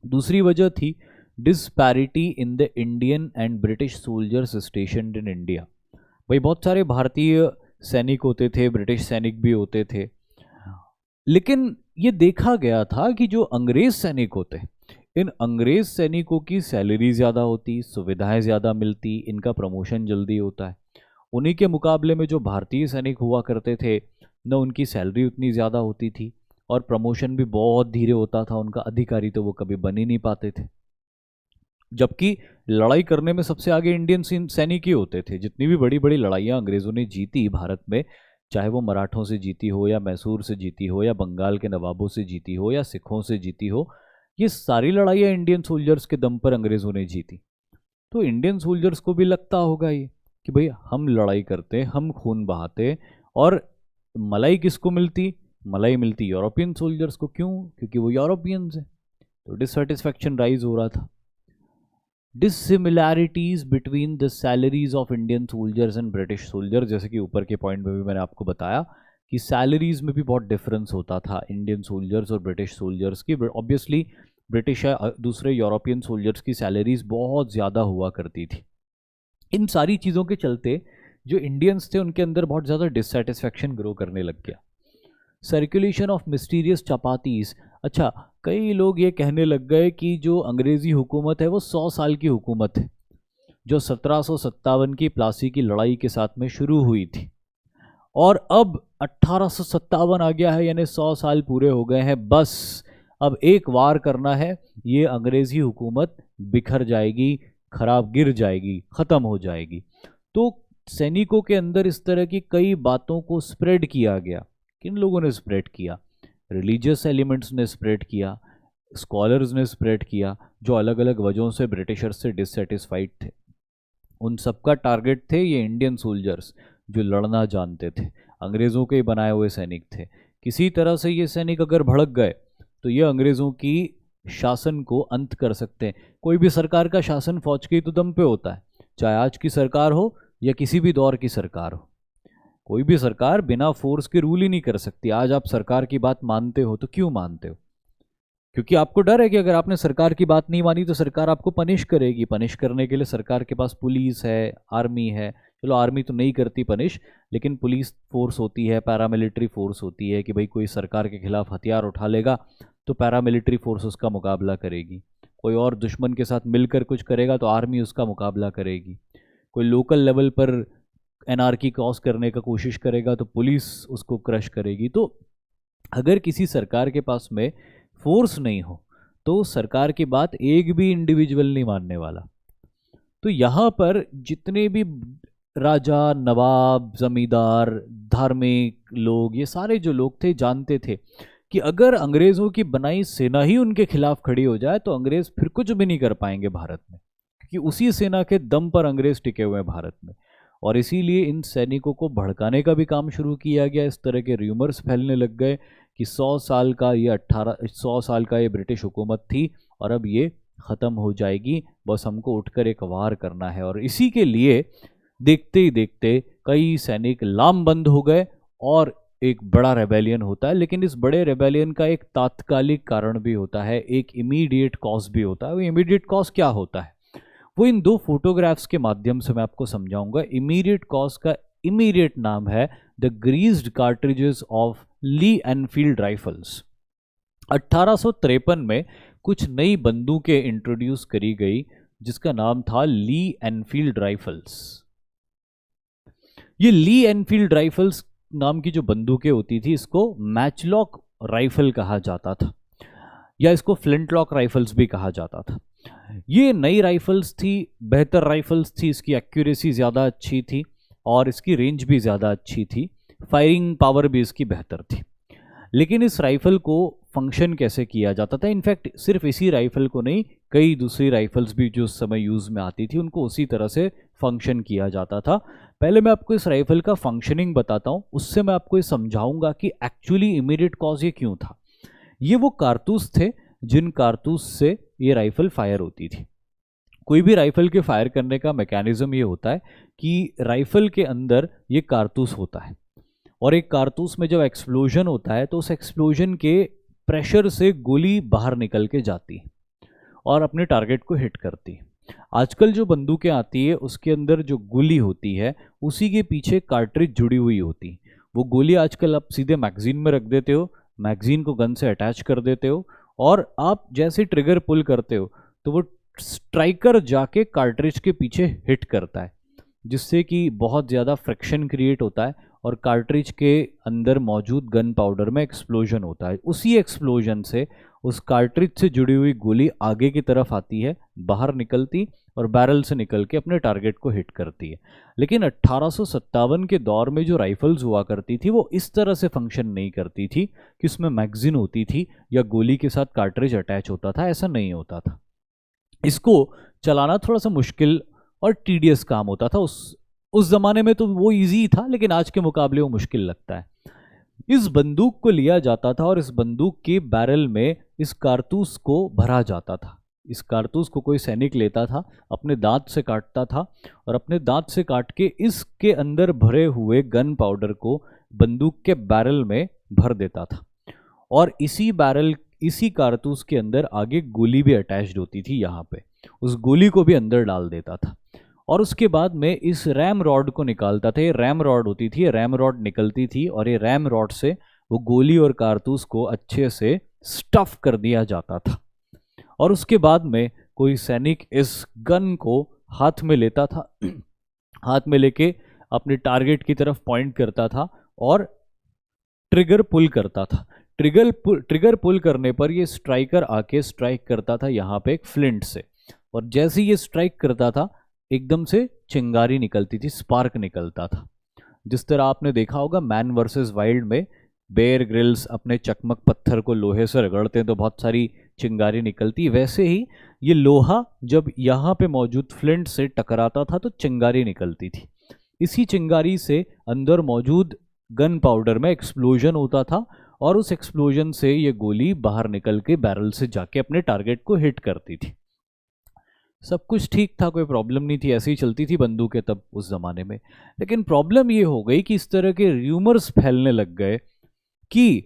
दूसरी वजह थी disparity in the Indian and British soldiers stationed in India. भाई बहुत सारे भारतीय सैनिक होते थे, ब्रिटिश सैनिक भी होते थे, लेकिन ये देखा गया था कि जो अंग्रेज सैनिक होते, इन अंग्रेज सैनिकों की सैलरी ज़्यादा होती, सुविधाएं ज़्यादा मिलती, इनका प्रमोशन जल्दी होता है। उन्हीं के मुकाबले में जो भारतीय सैनिक हुआ करते थे न उनकी सैलरी उतनी ज़्यादा होती थी और प्रमोशन भी बहुत धीरे होता था उनका, अधिकारी तो वो कभी बन ही नहीं पाते थे। जबकि लड़ाई करने में सबसे आगे इंडियन सैनिक ही होते थे। जितनी भी बड़ी बड़ी लड़ाइयाँ अंग्रेज़ों ने जीती भारत में, चाहे वो मराठों से जीती हो या मैसूर से जीती हो या बंगाल के नवाबों से जीती हो या सिखों से जीती हो, ये सारी लड़ाइयाँ इंडियन सोल्जर्स के दम पर अंग्रेज़ों ने जीती। तो इंडियन सोल्जर्स को भी लगता होगा ये कि भाई हम लड़ाई करते, हम खून बहाते, और मलाई किसको मिलती? मलाई मिलती यूरोपियन सोल्जर्स को। क्यों? क्योंकि वो यूरोपियंस हैं। तो डिससेटिस्फैक्शन राइज हो रहा था। Dissimilarities between the salaries of Indian soldiers and British soldiers, जैसे कि ऊपर के पॉइंट में भी मैंने आपको बताया कि सैलरीज में भी बहुत डिफरेंस होता था इंडियन सोल्जर्स और ब्रिटिश सोल्जर्स की। ऑब्वियसली ब्रिटिश या दूसरे यूरोपियन सोल्जर्स की सैलरीज बहुत ज़्यादा हुआ करती थी। इन सारी चीज़ों के चलते जो इंडियंस थे उनके अंदर बहुत ज़्यादा डिससेटिस्फैक्शन ग्रो करने लग गया। Circulation of mysterious chapatis. अच्छा, कई लोग ये कहने लग गए कि जो अंग्रेज़ी हुकूमत है वो 100 साल की हुकूमत है, जो 1757 की प्लासी की लड़ाई के साथ में शुरू हुई थी, और अब 1857 आ गया है, यानी 100 साल पूरे हो गए हैं। बस अब एक वार करना है, ये अंग्रेज़ी हुकूमत बिखर जाएगी, खराब गिर जाएगी, ख़त्म हो जाएगी। तो सैनिकों के अंदर इस तरह की कई बातों को स्प्रेड किया गया। किन लोगों ने स्प्रेड किया? रिलीजियस एलिमेंट्स ने स्प्रेड किया, स्कॉलर्स ने स्प्रेड किया, जो अलग अलग वजहों से ब्रिटिशर्स से डिससेटिस्फाइड थे। उन सबका टारगेट थे ये इंडियन सोल्जर्स जो लड़ना जानते थे, अंग्रेज़ों के बनाए हुए सैनिक थे। किसी तरह से ये सैनिक अगर भड़क गए तो ये अंग्रेज़ों की शासन को अंत कर सकते हैं। कोई भी सरकार का शासन फौज के तो दम पे होता है, चाहे आज की सरकार हो या किसी भी दौर की सरकार हो। कोई भी सरकार बिना फोर्स के रूल ही नहीं कर सकती। आज आप सरकार की बात मानते हो तो क्यों मानते हो? क्योंकि आपको डर है कि अगर आपने सरकार की बात नहीं मानी तो सरकार आपको पनिश करेगी। पनिश करने के लिए सरकार के पास पुलिस है, आर्मी है। चलो आर्मी तो नहीं करती पनिश, लेकिन पुलिस फोर्स होती है, पैरामिलिट्री फोर्स होती है कि भाई कोई सरकार के खिलाफ हथियार उठा लेगा तो पैरामिलिट्री फोर्स उसका मुकाबला करेगी। कोई और दुश्मन के साथ मिलकर कुछ करेगा तो आर्मी उसका मुकाबला करेगी। कोई लोकल लेवल पर एनार्की क्रॉस करने का कोशिश करेगा तो पुलिस उसको क्रश करेगी। तो अगर किसी सरकार के पास में फोर्स नहीं हो तो सरकार की बात एक भी इंडिविजुअल नहीं मानने वाला। तो यहाँ पर जितने भी राजा, नवाब, जमींदार, धार्मिक लोग, ये सारे जो लोग थे जानते थे कि अगर अंग्रेज़ों की बनाई सेना ही उनके खिलाफ खड़ी हो जाए तो अंग्रेज़ फिर कुछ भी नहीं कर पाएंगे भारत में, क्योंकि उसी सेना के दम पर अंग्रेज़ टिके हुए हैं भारत में। और इसीलिए इन सैनिकों को भड़काने का भी काम शुरू किया गया। इस तरह के र्यूमर्स फैलने लग गए कि 100 साल का ये ब्रिटिश हुकूमत थी और अब ये ख़त्म हो जाएगी, बस हमको उठकर एक वार करना है। और इसी के लिए देखते ही देखते कई सैनिक लामबंद हो गए और एक बड़ा रेबेलियन होता है। लेकिन इस बड़े रेबेलियन का एक तात्कालिक कारण भी होता है, एक इमीडिएट कॉज भी होता है। वो इमीडिएट कॉज क्या होता है वो इन दो फोटोग्राफ्स के माध्यम से मैं आपको समझाऊंगा। इमीडिएट कॉज का इमीडिएट नाम है the greased cartridges of Lee Enfield rifles. 1853 में कुछ नई बंदूकें इंट्रोड्यूस करी गई जिसका नाम था ली एनफील्ड राइफल्स। ये ली एनफील्ड राइफल्स नाम की जो बंदूकें होती थी इसको मैचलॉक राइफल कहा जाता था, या इसको फ्लिंटलॉक राइफल्स भी कहा जाता था। ये नई राइफल्स थी, बेहतर राइफल्स थी, इसकी एक्यूरेसी ज़्यादा अच्छी थी और इसकी रेंज भी ज़्यादा अच्छी थी, फायरिंग पावर भी इसकी बेहतर थी। लेकिन इस राइफल को फंक्शन कैसे किया जाता था, इनफैक्ट सिर्फ इसी राइफल को नहीं, कई दूसरी राइफल्स भी जो उस समय यूज़ में आती थी उनको उसी तरह से फंक्शन किया जाता था। पहले मैं आपको इस राइफल का फंक्शनिंग बताता हूँ, उससे मैं आपको ये समझाऊंगा कि एक्चुअली इमीडिएट कॉज ये क्यों था। ये वो कारतूस थे जिन कारतूस से ये राइफल फायर होती थी। कोई भी राइफल के फायर करने का मैकेनिज्म ये होता है कि राइफल के अंदर ये कारतूस होता है और एक कारतूस में जब एक्सप्लोजन होता है तो उस एक्सप्लोजन के प्रेशर से गोली बाहर निकल के जाती है और अपने टारगेट को हिट करती है। आजकल जो बंदूकें आती है उसके अंदर जो गोली होती है उसी के पीछे कार्ट्रिज जुड़ी हुई होती है। वो गोली आजकल आप सीधे मैगजीन में रख देते हो, मैगजीन को गन से अटैच कर देते हो और आप जैसे ट्रिगर पुल करते हो तो वो स्ट्राइकर जाके कार्ट्रिज के पीछे हिट करता है, जिससे कि बहुत ज़्यादा फ्रिक्शन क्रिएट होता है और कार्ट्रिज के अंदर मौजूद गन पाउडर में एक्सप्लोजन होता है। उसी एक्सप्लोजन से उस कार्ट्रिज से जुड़ी हुई गोली आगे की तरफ आती है, बाहर निकलती और बैरल से निकल के अपने टारगेट को हिट करती है। लेकिन 1857 के दौर में जो राइफल्स हुआ करती थी वो इस तरह से फंक्शन नहीं करती थी कि उसमें मैगजीन होती थी या गोली के साथ कार्ट्रिज अटैच होता था, ऐसा नहीं होता था। इसको चलाना थोड़ा सा मुश्किल और टीडियस काम होता था। उस जमाने में तो वो इजी था, लेकिन आज के मुकाबले वो मुश्किल लगता है। इस बंदूक को लिया जाता था और इस बंदूक के बैरल में इस कारतूस को भरा जाता था। इस कारतूस को कोई सैनिक लेता था, अपने दांत से काटता था और अपने दांत से काट के इसके अंदर भरे हुए गन पाउडर को बंदूक के बैरल में भर देता था और इसी कारतूस के अंदर आगे गोली भी अटैच्ड होती थी। यहाँ पे उस गोली को भी अंदर डाल देता था और उसके बाद में इस रैम रॉड को निकालता था। ये रैम रॉड होती थी, रैम रॉड निकलती थी और ये रैम रॉड से वो गोली और कारतूस को अच्छे से स्टफ कर दिया जाता था और उसके बाद में कोई सैनिक इस गन को हाथ में लेता था, हाथ में लेके अपने टारगेट की तरफ पॉइंट करता था और ट्रिगर पुल करता था। ट्रिगर पुल करने पर ये स्ट्राइकर आके स्ट्राइक करता था यहाँ पे एक फ्लिंट से, और जैसे ये स्ट्राइक करता था एकदम से चिंगारी निकलती थी, स्पार्क निकलता था। जिस तरह आपने देखा होगा मैन वर्सेस वाइल्ड में बेयर ग्रिल्स अपने चकमक पत्थर को लोहे से रगड़ते हैं तो बहुत सारी चिंगारी निकलती, वैसे ही ये लोहा जब यहाँ पे मौजूद फ्लिंट से टकराता था तो चिंगारी निकलती थी। इसी चिंगारी से अंदर मौजूद गन पाउडर में एक्सप्लोजन होता था और उस एक्सप्लोजन से ये गोली बाहर निकल के बैरल से जाके अपने टारगेट को हिट करती थी। सब कुछ ठीक था, कोई प्रॉब्लम नहीं थी, ऐसे ही चलती थी बंदूकें तब उस ज़माने में। लेकिन प्रॉब्लम ये हो गई कि इस तरह के र्यूमर्स फैलने लग गए कि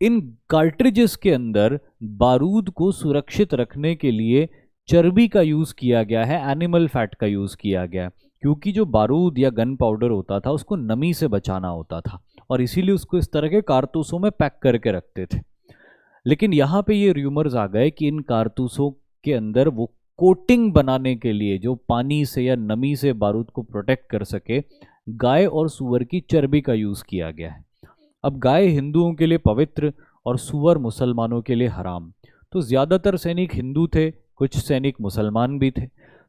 इन कार्ट्रिजेस के अंदर बारूद को सुरक्षित रखने के लिए चर्बी का यूज़ किया गया है, एनिमल फैट का यूज़ किया गया है, क्योंकि जो बारूद या गन पाउडर होता था उसको नमी से बचाना होता था और इसीलिए उसको इस तरह के कारतूसों में पैक करके रखते थे। लेकिन यहाँ पे ये र्यूमर्स आ गए कि इन कारतूसों के अंदर वो कोटिंग बनाने के लिए जो पानी से या नमी से बारूद को प्रोटेक्ट कर सके, गाय और सूअर की चर्बी का यूज़ किया गया है। अब गाय हिंदुओं के लिए पवित्र और सूअर मुसलमानों के लिए हराम, तो ज़्यादातर सैनिक हिंदू थे, कुछ सैनिक मुसलमान भी थे,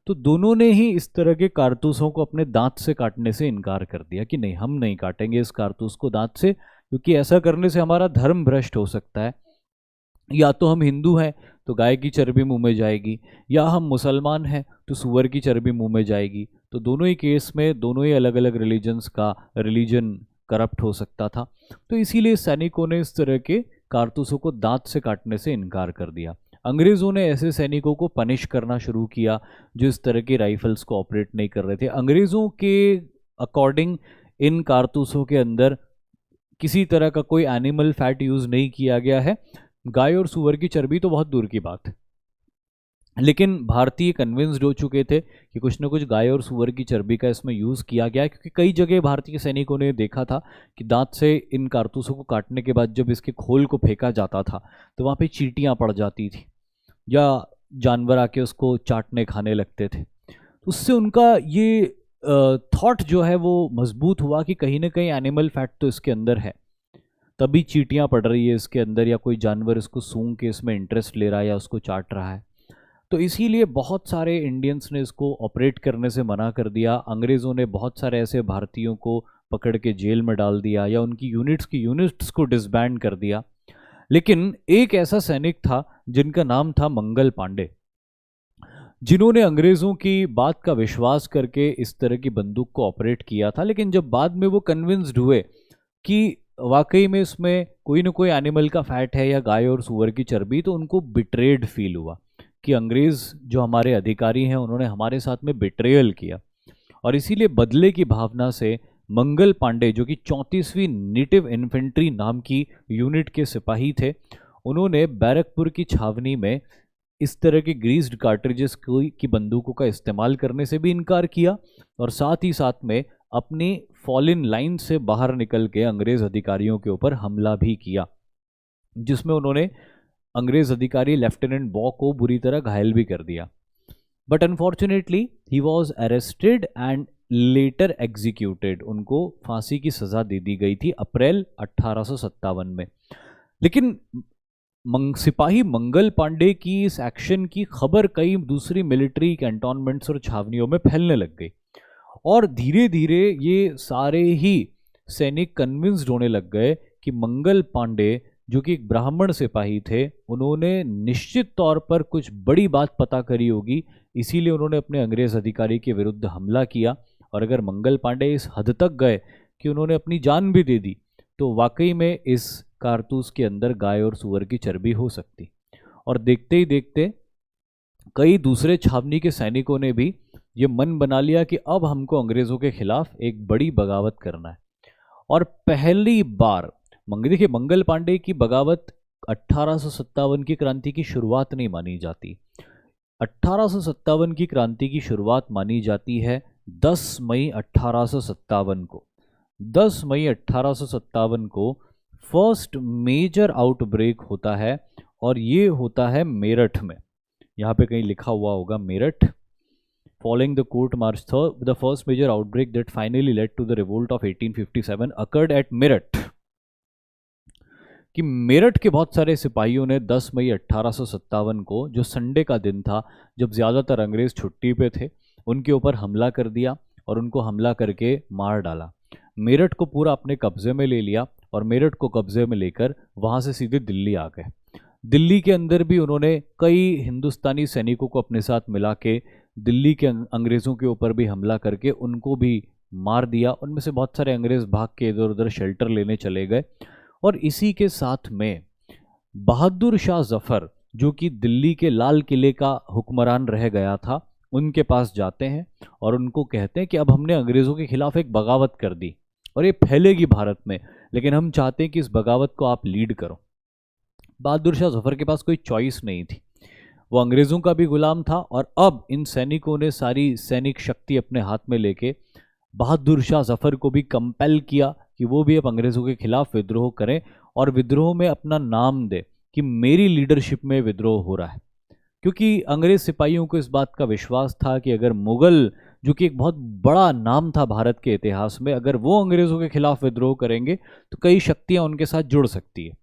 तो दोनों ने ही इस तरह के कारतूसों को अपने दांत से काटने से इनकार कर दिया कि नहीं, हम नहीं काटेंगे इस कारतूस को दांत से, क्योंकि ऐसा करने से हमारा धर्म भ्रष्ट हो सकता है। या तो हम हिंदू हैं तो गाय की चर्बी मुंह में जाएगी, या हम मुसलमान हैं तो सूअर की चर्बी मुंह में जाएगी। तो दोनों ही केस में दोनों ही अलग अलग रिलीजन करप्ट हो सकता था। तो इसीलिए सैनिकों ने इस तरह के कारतूसों को दांत से काटने से इनकार कर दिया। अंग्रेज़ों ने ऐसे सैनिकों को पनिश करना शुरू किया जो इस तरह की राइफल्स को ऑपरेट नहीं कर रहे थे। अंग्रेज़ों के अकॉर्डिंग इन कारतूसों के अंदर किसी तरह का कोई एनिमल फैट यूज़ नहीं किया गया है, गाय और सूअर की चर्बी तो बहुत दूर की बात है। लेकिन भारतीय कन्विंस्ड हो चुके थे कि कुछ ना कुछ गाय और सूअर की चर्बी का इसमें यूज़ किया गया है, क्योंकि कई जगह भारतीय सैनिकों ने देखा था कि दांत से इन कारतूसों को काटने के बाद जब इसके खोल को फेंका जाता था तो वहाँ पे चींटियाँ पड़ जाती थी या जानवर आके उसको चाटने खाने लगते थे। तो उससे उनका ये थॉट जो है वो मजबूत हुआ कि कहीं ना कहीं एनिमल फैट तो इसके अंदर है, तभी चींटियाँ पड़ रही है इसके अंदर, या कोई जानवर इसको सूंघ के इसमें इंटरेस्ट ले रहा है या उसको चाट रहा है। तो इसीलिए बहुत सारे इंडियंस ने इसको ऑपरेट करने से मना कर दिया। अंग्रेज़ों ने बहुत सारे ऐसे भारतीयों को पकड़ के जेल में डाल दिया या उनकी यूनिट्स को डिसबैंड कर दिया। लेकिन एक ऐसा सैनिक था जिनका नाम था मंगल पांडे, जिन्होंने अंग्रेज़ों की बात का विश्वास करके इस तरह की बंदूक को ऑपरेट किया था। लेकिन जब बाद में वो कन्विंस्ड हुए कि वाकई में इसमें कोई ना कोई एनिमल का फैट है या गाय और सूअर की चर्बी, तो उनको बिट्रेड फील हुआ कि अंग्रेज़ जो हमारे अधिकारी हैं उन्होंने हमारे साथ में बिट्रेयल किया। और इसीलिए बदले की भावना से मंगल पांडे, जो कि 34वीं नेटिव इन्फेंट्री नाम की यूनिट के सिपाही थे, उन्होंने बैरकपुर की छावनी में इस तरह के ग्रीस्ड कार्ट्रिजेस की बंदूकों का इस्तेमाल करने से भी इनकार किया, और साथ ही साथ में अपनी फॉलिन लाइन से बाहर निकल के अंग्रेज अधिकारियों के ऊपर हमला भी किया, जिसमें उन्होंने अंग्रेज अधिकारी लेफ्टिनेंट बॉ को बुरी तरह घायल भी कर दिया। But unfortunately he was arrested and later executed. उनको फांसी की सजा दे दी गई थी अप्रैल 1857 में। लेकिन सिपाही मंगल पांडे की इस एक्शन की खबर कई दूसरी मिलिट्री कैंटोनमेंट्स और छावनियों में फैलने लग गई, और धीरे धीरे ये सारे ही सैनिक कन्विंस्ड होने लग गए कि मंगल पांडे, जो कि एक ब्राह्मण सिपाही थे, उन्होंने निश्चित तौर पर कुछ बड़ी बात पता करी होगी, इसीलिए उन्होंने अपने अंग्रेज अधिकारी के विरुद्ध हमला किया। और अगर मंगल पांडे इस हद तक गए कि उन्होंने अपनी जान भी दे दी, तो वाकई में इस कारतूस के अंदर गाय और सूअर की चर्बी हो सकती। और देखते ही देखते कई दूसरे छावनी के सैनिकों ने भी ये मन बना लिया कि अब हमको अंग्रेजों के खिलाफ एक बड़ी बगावत करना है। और पहली बार देखिए, मंगल पांडे की बगावत 1857 की क्रांति की शुरुआत नहीं मानी जाती। 1857 की क्रांति की शुरुआत मानी जाती है 10 मई 1857 को। 10 मई 1857 को फर्स्ट मेजर आउटब्रेक होता है, और ये होता है मेरठ में। यहाँ पे कहीं लिखा हुआ होगा Meerut. Following the court march, the first major outbreak that finally led to the revolt of 1857 occurred at Meerut. कि मेरठ के बहुत सारे सिपाहियों ने 10 मई 1857 को, जो संडे का दिन था जब ज़्यादातर अंग्रेज़ छुट्टी पे थे, उनके ऊपर हमला कर दिया और उनको हमला करके मार डाला। मेरठ को पूरा अपने कब्जे में ले लिया, और मेरठ को कब्जे में लेकर वहाँ से सीधे दिल्ली आ गए। दिल्ली के अंदर भी उन्होंने कई हिंदुस्तानी सैनिकों को अपने साथ मिला के दिल्ली के अंग्रेज़ों के ऊपर भी हमला करके उनको भी मार दिया। उनमें से बहुत सारे अंग्रेज़ भाग के इधर उधर शेल्टर लेने चले गए। और इसी के साथ में बहादुर शाह जफ़र, जो कि दिल्ली के लाल किले का हुक्मरान रह गया था, उनके पास जाते हैं और उनको कहते हैं कि अब हमने अंग्रेज़ों के खिलाफ एक बगावत कर दी और ये फैलेगी भारत में, लेकिन हम चाहते हैं कि इस बगावत को आप लीड करो। बहादुर शाह जफ़र के पास कोई चॉइस नहीं थी, वो अंग्रेज़ों का भी गुलाम था, और अब इन सैनिकों ने सारी सैनिक शक्ति अपने हाथ में लेके बहादुर शाह जफ़र को भी कंपेल किया कि वो भी अब अंग्रेज़ों के खिलाफ विद्रोह करें, और विद्रोह में अपना नाम दे कि मेरी लीडरशिप में विद्रोह हो रहा है। क्योंकि अंग्रेज़ सिपाहियों को इस बात का विश्वास था कि अगर मुग़ल, जो कि एक बहुत बड़ा नाम था भारत के इतिहास में, अगर वो अंग्रेज़ों के खिलाफ विद्रोह करेंगे तो कई शक्तियाँ उनके साथ जुड़ सकती है।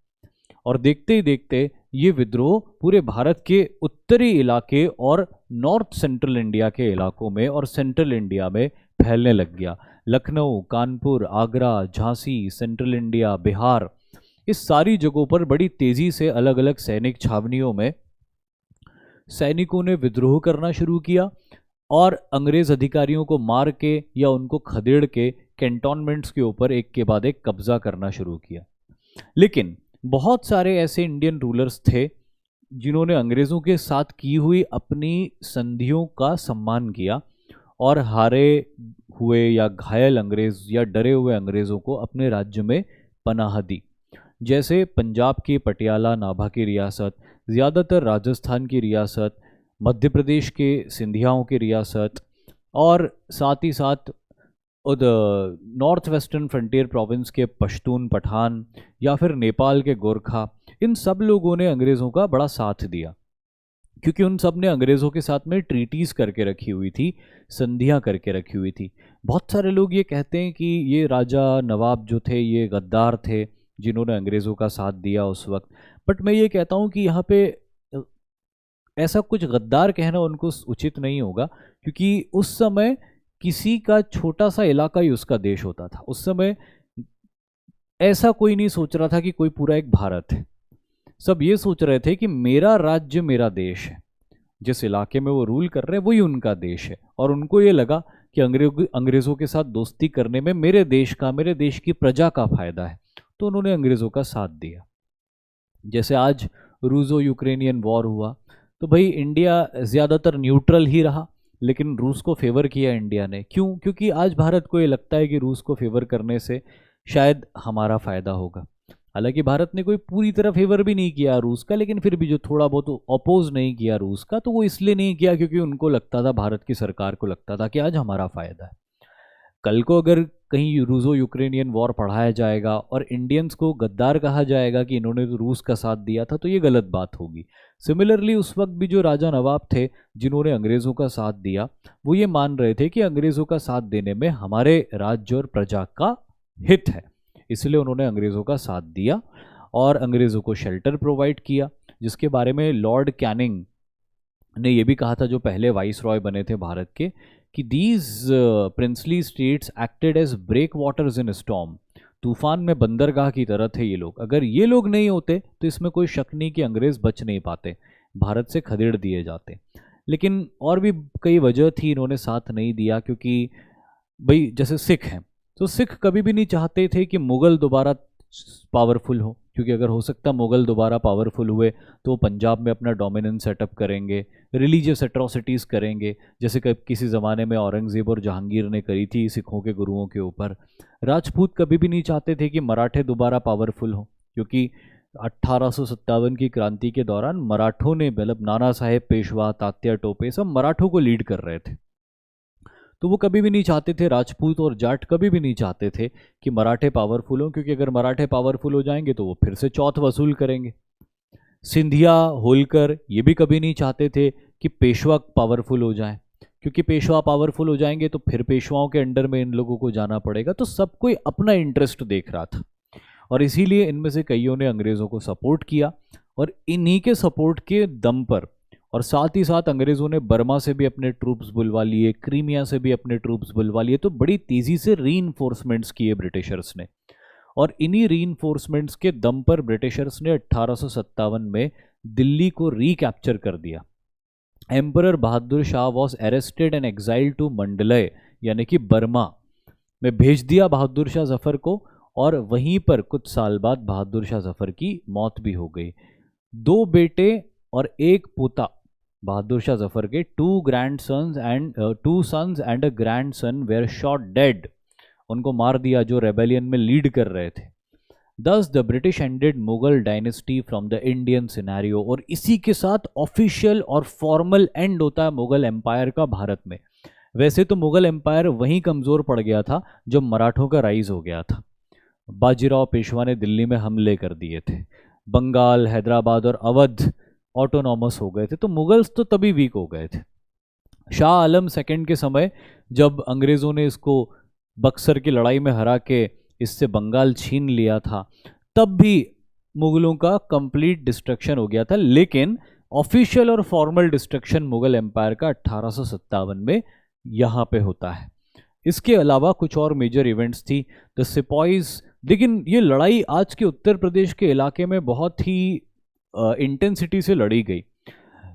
और देखते ही देखते ये विद्रोह पूरे भारत के उत्तरी इलाके और नॉर्थ सेंट्रल इंडिया के इलाकों में और सेंट्रल इंडिया में फैलने लग गया। लखनऊ, कानपुर, आगरा, झांसी, सेंट्रल इंडिया, बिहार, इस सारी जगहों पर बड़ी तेज़ी से अलग अलग सैनिक छावनियों में सैनिकों ने विद्रोह करना शुरू किया, और अंग्रेज़ अधिकारियों को मार के या उनको खदेड़ के कैंटोनमेंट्स के ऊपर एक के बाद एक कब्जा करना शुरू किया। लेकिन बहुत सारे ऐसे इंडियन रूलर्स थे जिन्होंने अंग्रेज़ों के साथ की हुई अपनी संधियों का सम्मान किया, और हारे हुए या घायल अंग्रेज़ या डरे हुए अंग्रेज़ों को अपने राज्य में पनाह दी। जैसे पंजाब की पटियाला नाभा की रियासत, ज़्यादातर राजस्थान की रियासत, मध्य प्रदेश के सिंधियाओं की रियासत, और साथ ही साथ नॉर्थ वेस्टर्न फ्रंटियर प्रोविंस के पश्तून पठान या फिर नेपाल के गोरखा, इन सब लोगों ने अंग्रेज़ों का बड़ा साथ दिया, क्योंकि उन सब ने अंग्रेज़ों के साथ में ट्रीटीज़ करके रखी हुई थी, संधियाँ करके रखी हुई थी। बहुत सारे लोग ये कहते हैं कि ये राजा नवाब जो थे ये गद्दार थे जिन्होंने अंग्रेज़ों का साथ दिया उस वक्त, बट मैं ये कहता हूँ कि यहाँ पे अ, ऐसा कुछ गद्दार कहना उनको उचित नहीं होगा, क्योंकि उस समय किसी का छोटा सा इलाका ही उसका देश होता था। उस समय ऐसा कोई नहीं सोच रहा था कि कोई पूरा एक भारत है। सब ये सोच रहे थे कि मेरा राज्य मेरा देश है, जिस इलाके में वो रूल कर रहे हैं वही उनका देश है, और उनको ये लगा कि अंग्रेज़ों के साथ दोस्ती करने में मेरे देश की प्रजा का फायदा है, तो उन्होंने अंग्रेज़ों का साथ दिया। जैसे आज रूसो यूक्रेनियन वॉर हुआ, तो भाई इंडिया ज़्यादातर न्यूट्रल ही रहा, लेकिन रूस को फेवर किया इंडिया ने। क्यों? क्योंकि आज भारत को ये लगता है कि रूस को फेवर करने से शायद हमारा फ़ायदा होगा। हालांकि भारत ने कोई पूरी तरह फेवर भी नहीं किया रूस का, लेकिन फिर भी जो थोड़ा बहुत अपोज नहीं किया रूस का, तो वो इसलिए नहीं किया क्योंकि उनको लगता था, भारत की सरकार को लगता था कि आज हमारा फ़ायदा है। कल को अगर कहीं रूसो यूक्रेनियन वॉर पढ़ाया जाएगा और इंडियंस को गद्दार कहा जाएगा कि इन्होंने तो रूस का साथ दिया था, तो ये गलत बात होगी। सिमिलरली उस वक्त भी जो राजा नवाब थे जिन्होंने अंग्रेज़ों का साथ दिया, वो ये मान रहे थे कि अंग्रेज़ों का साथ देने में हमारे राज्य और प्रजा का हित है, इसलिए उन्होंने अंग्रेज़ों का साथ दिया और अंग्रेज़ों को शेल्टर प्रोवाइड किया, जिसके बारे में लॉर्ड कैनिंग ने यह भी कहा था, जो पहले वाइस रॉय बने थे भारत के, कि these princely states acted as breakwaters in storm. तूफान में बंदरगाह की तरह थे ये लोग। अगर ये लोग नहीं होते तो इसमें कोई शक नहीं कि अंग्रेज़ बच नहीं पाते, भारत से खदेड़ दिए जाते। लेकिन और भी कई वजह थी इन्होंने साथ नहीं दिया, क्योंकि भाई जैसे सिख हैं, तो सिख कभी भी नहीं चाहते थे कि मुग़ल दोबारा पावरफुल हो, क्योंकि अगर हो सकता मुग़ल दोबारा पावरफुल हुए तो पंजाब में अपना डोमिनेंस सेटअप करेंगे, रिलीजियस एट्रोसिटीज़ करेंगे, जैसे किसी ज़माने में औरंगज़ेब और जहांगीर ने करी थी सिखों के गुरुओं के ऊपर। राजपूत कभी भी नहीं चाहते थे कि मराठे दोबारा पावरफुल हो, क्योंकि 1857 की क्रांति के दौरान मराठों ने, मतलब नाना साहेब पेशवा, तात्या टोपे, सब मराठों को लीड कर रहे थे। तो वो कभी भी नहीं चाहते थे, राजपूत और जाट कभी भी नहीं चाहते थे कि मराठे पावरफुल हों, क्योंकि अगर मराठे पावरफुल हो जाएंगे तो वो फिर से चौथ वसूल करेंगे। सिंधिया, होलकर ये भी कभी नहीं चाहते थे कि पेशवा पावरफुल हो जाए, क्योंकि पेशवा पावरफुल हो जाएंगे तो फिर पेशवाओं के अंडर में इन लोगों को जाना पड़ेगा। तो सब कोई अपना इंटरेस्ट देख रहा था, और इसीलिए इनमें से कईयों ने अंग्रेज़ों को सपोर्ट किया, और इन्हीं के सपोर्ट के दम पर, और साथ ही साथ अंग्रेज़ों ने बर्मा से भी अपने ट्रूप्स बुलवा लिए, क्रीमिया से भी अपने ट्रूप्स बुलवा लिए, तो बड़ी तेज़ी से रीइंफोर्समेंट्स किए ब्रिटिशर्स ने। और इन्हीं रीइंफोर्समेंट्स के दम पर ब्रिटिशर्स ने 1857 में दिल्ली को रिकैप्चर कर दिया। Emperor Bahadur Shah was arrested and exiled to Mandalay, यानी कि बर्मा में भेज दिया बहादुर शाह जफ़र को, और वहीं पर कुछ साल बाद बहादुर शाह जफ़र की मौत भी हो गई। 2 बेटे और 1 पोता बहादुर शाह जफ़र के, 2 sons and a grandson were shot dead, उनको मार दिया जो रेबेलियन में लीड कर रहे थे। दस the British ended Mughal dynasty from the Indian scenario, और इसी के साथ ऑफिशियल और फॉर्मल एंड होता है मुगल एम्पायर का भारत में। वैसे तो मुगल एम्पायर वहीं कमज़ोर पड़ गया था जब मराठों का राइज हो गया था। बाजीराव पेशवा ने दिल्ली में हमले कर दिए थे, बंगाल, हैदराबाद और अवध ऑटोनॉमस हो गए थे, तो मुगल्स तो तभी वीक हो गए थे। शाह आलम सेकंड के समय जब अंग्रेज़ों ने इसको बक्सर की लड़ाई में हरा के इससे बंगाल छीन लिया था, तब भी मुगलों का कंप्लीट डिस्ट्रक्शन हो गया था। लेकिन ऑफिशियल और फॉर्मल डिस्ट्रक्शन मुगल एम्पायर का 1857 में यहाँ पे होता है। इसके अलावा कुछ और मेजर इवेंट्स थी, द सिपॉइज। लेकिन ये लड़ाई आज के उत्तर प्रदेश के इलाके में बहुत ही इंटेंसिटी से लड़ी गई।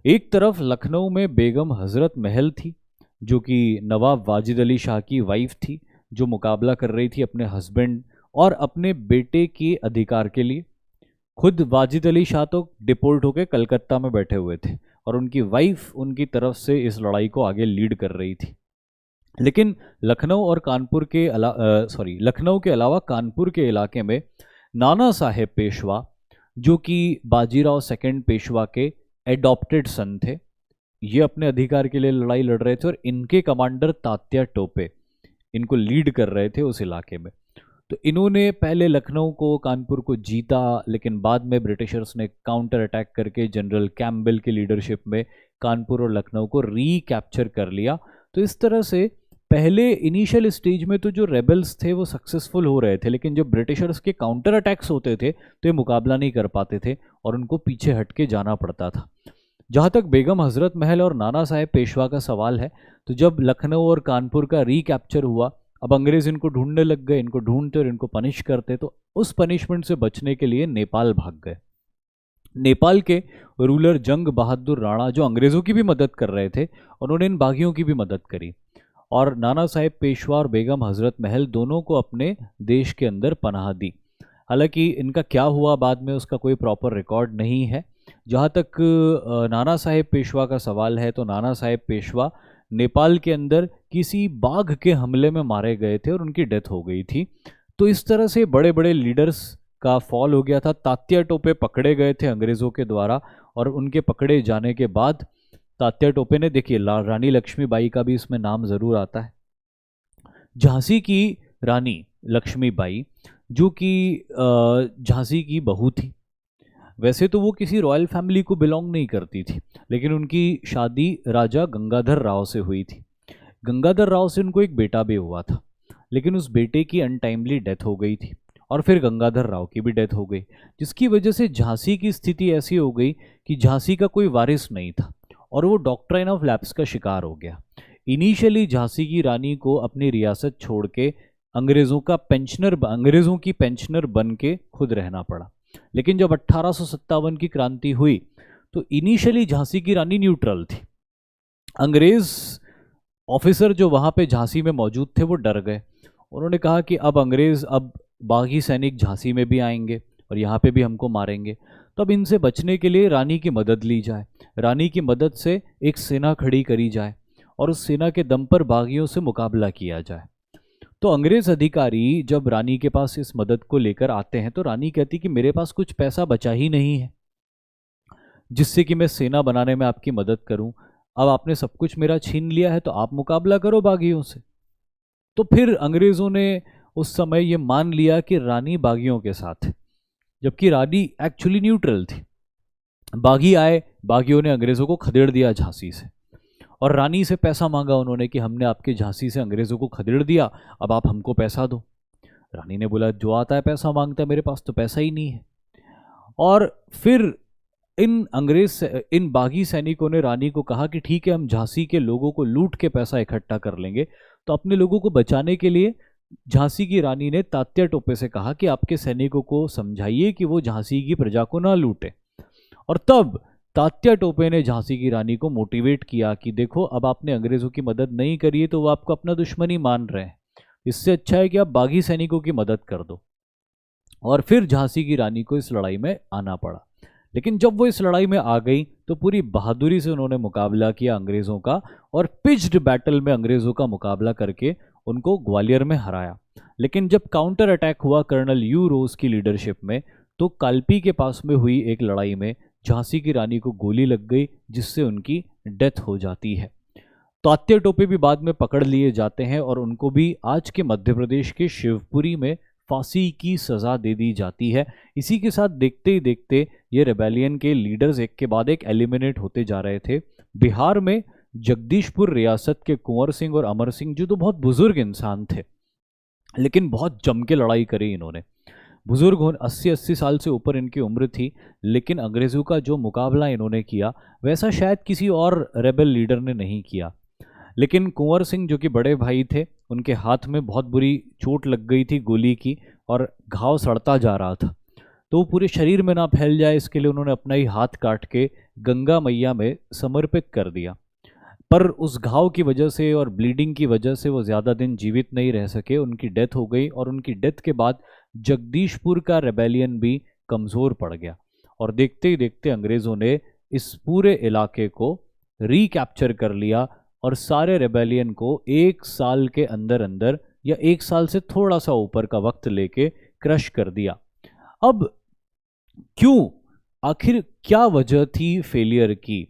एक तरफ लखनऊ में बेगम हज़रत महल थी, जो कि नवाब वाजिद अली शाह की वाइफ थी, जो मुकाबला कर रही थी अपने हस्बैंड और अपने बेटे के अधिकार के लिए। खुद वाजिद अली शाह तो डिपोर्ट होकर कलकत्ता में बैठे हुए थे, और उनकी वाइफ उनकी तरफ से इस लड़ाई को आगे लीड कर रही थी। लेकिन लखनऊ के अलावा कानपुर के इलाके में नाना साहेब पेशवा, जो कि बाजीराव सेकंड पेशवा के एडॉप्टेड सन थे, ये अपने अधिकार के लिए लड़ाई लड़ रहे थे और इनके कमांडर तात्या टोपे इनको लीड कर रहे थे उस इलाके में। तो इन्होंने पहले लखनऊ को, कानपुर को जीता, लेकिन बाद में ब्रिटिशर्स ने काउंटर अटैक करके जनरल कैम्पबेल की लीडरशिप में कानपुर और लखनऊ को रीकैप्चर कर लिया। तो इस तरह से पहले इनिशियल स्टेज में तो जो रेबल्स थे वो सक्सेसफुल हो रहे थे, लेकिन जब ब्रिटिशर्स के काउंटर अटैक्स होते थे तो ये मुकाबला नहीं कर पाते थे और उनको पीछे हट के जाना पड़ता था। जहाँ तक बेगम हजरत महल और नाना साहेब पेशवा का सवाल है, तो जब लखनऊ और कानपुर का रीकैप्चर हुआ, अब अंग्रेज इनको ढूंढने लग गए, इनको ढूंढते और इनको पनिश करते, तो उस पनिशमेंट से बचने के लिए नेपाल भाग गए। नेपाल के रूलर जंग बहादुर राणा, जो अंग्रेज़ों की भी मदद कर रहे थे, उन्होंने इन बागियों की भी मदद करी और नाना साहेब पेशवा और बेगम हजरत महल दोनों को अपने देश के अंदर पनाह दी। हालांकि इनका क्या हुआ बाद में उसका कोई प्रॉपर रिकॉर्ड नहीं है। जहाँ तक नाना साहेब पेशवा का सवाल है, तो नाना साहेब पेशवा नेपाल के अंदर किसी बाघ के हमले में मारे गए थे और उनकी डेथ हो गई थी। तो इस तरह से बड़े बड़े लीडर्स का फॉल हो गया था। तात्या टोपे पकड़े गए थे अंग्रेज़ों के द्वारा और उनके पकड़े जाने के बाद तात्या टोपे ने, देखिए रानी लक्ष्मीबाई का भी इसमें नाम ज़रूर आता है। झांसी की रानी लक्ष्मीबाई, जो कि झांसी की बहू थी, वैसे तो वो किसी रॉयल फैमिली को बिलोंग नहीं करती थी, लेकिन उनकी शादी राजा गंगाधर राव से हुई थी। गंगाधर राव से उनको एक बेटा भी हुआ था, लेकिन उस बेटे की अनटाइमली डेथ हो गई थी और फिर गंगाधर राव की भी डेथ हो गई, जिसकी वजह से झांसी की स्थिति ऐसी हो गई कि झांसी का कोई वारिस नहीं था और वो डॉक्ट्राइन ऑफ लैप्स का शिकार हो गया। इनिशियली झांसी की रानी को अपनी रियासत छोड़ के अंग्रेज़ों की पेंशनर बन के खुद रहना पड़ा। लेकिन जब 1857 की क्रांति हुई तो इनिशियली झांसी की रानी न्यूट्रल थी। अंग्रेज ऑफिसर जो वहाँ पे झांसी में मौजूद थे वो डर गए। उन्होंने कहा कि अब बागी सैनिक झांसी में भी आएंगे और यहाँ पे भी हमको मारेंगे, तो अब इनसे बचने के लिए रानी की मदद ली जाए। रानी की मदद से एक सेना खड़ी करी जाए और उस सेना के दम पर बागियों से मुकाबला किया जाए। तो अंग्रेज अधिकारी जब रानी के पास इस मदद को लेकर आते हैं तो रानी कहती कि मेरे पास कुछ पैसा बचा ही नहीं है जिससे कि मैं सेना बनाने में आपकी मदद करूं। अब आपने सब कुछ मेरा छीन लिया है, तो आप मुकाबला करो बागियों से। तो फिर अंग्रेजों ने उस समय ये मान लिया कि रानी बागियों के साथ है, जबकि रानी एक्चुअली न्यूट्रल थी। बागी आए, बागियों ने अंग्रेजों को खदेड़ दिया झांसी से और रानी से पैसा मांगा उन्होंने कि हमने आपके झांसी से अंग्रेजों को खदेड़ दिया, अब आप हमको पैसा दो। रानी ने बोला जो आता है पैसा मांगता है, मेरे पास तो पैसा ही नहीं है। और फिर इन बागी सैनिकों ने रानी को कहा कि ठीक है, हम झांसी के लोगों को लूट के पैसा इकट्ठा कर लेंगे। तो अपने लोगों को बचाने के लिए झांसी की रानी ने तात्या टोपे से कहा कि आपके सैनिकों को समझाइए कि वो झांसी की प्रजा को ना लूटे। और तब तात्या टोपे ने झांसी की रानी को मोटिवेट किया कि देखो, अब आपने अंग्रेजों की मदद नहीं करी है तो वो आपको अपना दुश्मन ही मान रहे हैं, इससे अच्छा है कि आप बागी सैनिकों की मदद कर दो। और फिर झांसी की रानी को इस लड़ाई में आना पड़ा। लेकिन जब वो इस लड़ाई में आ गई तो पूरी बहादुरी से उन्होंने मुकाबला किया अंग्रेज़ों का और पिच्ड बैटल में अंग्रेज़ों का मुकाबला करके उनको ग्वालियर में हराया। लेकिन जब काउंटर अटैक हुआ कर्नल यू रोज की लीडरशिप में, तो कालपी के पास में हुई एक लड़ाई में झांसी की रानी को गोली लग गई, जिससे उनकी डेथ हो जाती है। तात्या टोपे भी बाद में पकड़ लिए जाते हैं और उनको भी आज के मध्य प्रदेश के शिवपुरी में फांसी की सज़ा दे दी जाती है। इसी के साथ देखते ही देखते ये रेबेलियन के लीडर्स एक के बाद एक एलिमिनेट होते जा रहे थे। बिहार में जगदीशपुर रियासत के कुंवर सिंह और अमर सिंह, जो तो बहुत बुजुर्ग इंसान थे, लेकिन बहुत जम के लड़ाई करी इन्होंने। बुजुर्ग 80 साल से ऊपर इनकी उम्र थी, लेकिन अंग्रेज़ों का जो मुकाबला इन्होंने किया वैसा शायद किसी और रेबल लीडर ने नहीं किया। लेकिन कुंवर सिंह जो कि बड़े भाई थे, उनके हाथ में बहुत बुरी चोट लग गई थी गोली की और घाव सड़ता जा रहा था, तो वो पूरे शरीर में ना फैल जाए इसके लिए उन्होंने अपना ही हाथ काट के गंगा मैया में समर्पित कर दिया। पर उस घाव की वजह से और ब्लीडिंग की वजह से वो ज़्यादा दिन जीवित नहीं रह सके, उनकी डेथ हो गई और उनकी डेथ के बाद जगदीशपुर का रेबेलियन भी कमज़ोर पड़ गया और देखते ही देखते अंग्रेज़ों ने इस पूरे इलाके को रिकैप्चर कर लिया और सारे रेबेलियन को 1 साल के अंदर अंदर या 1 साल से थोड़ा सा ऊपर का वक्त लेके क्रश कर दिया। अब क्यों, आखिर क्या वजह थी फेलियर की?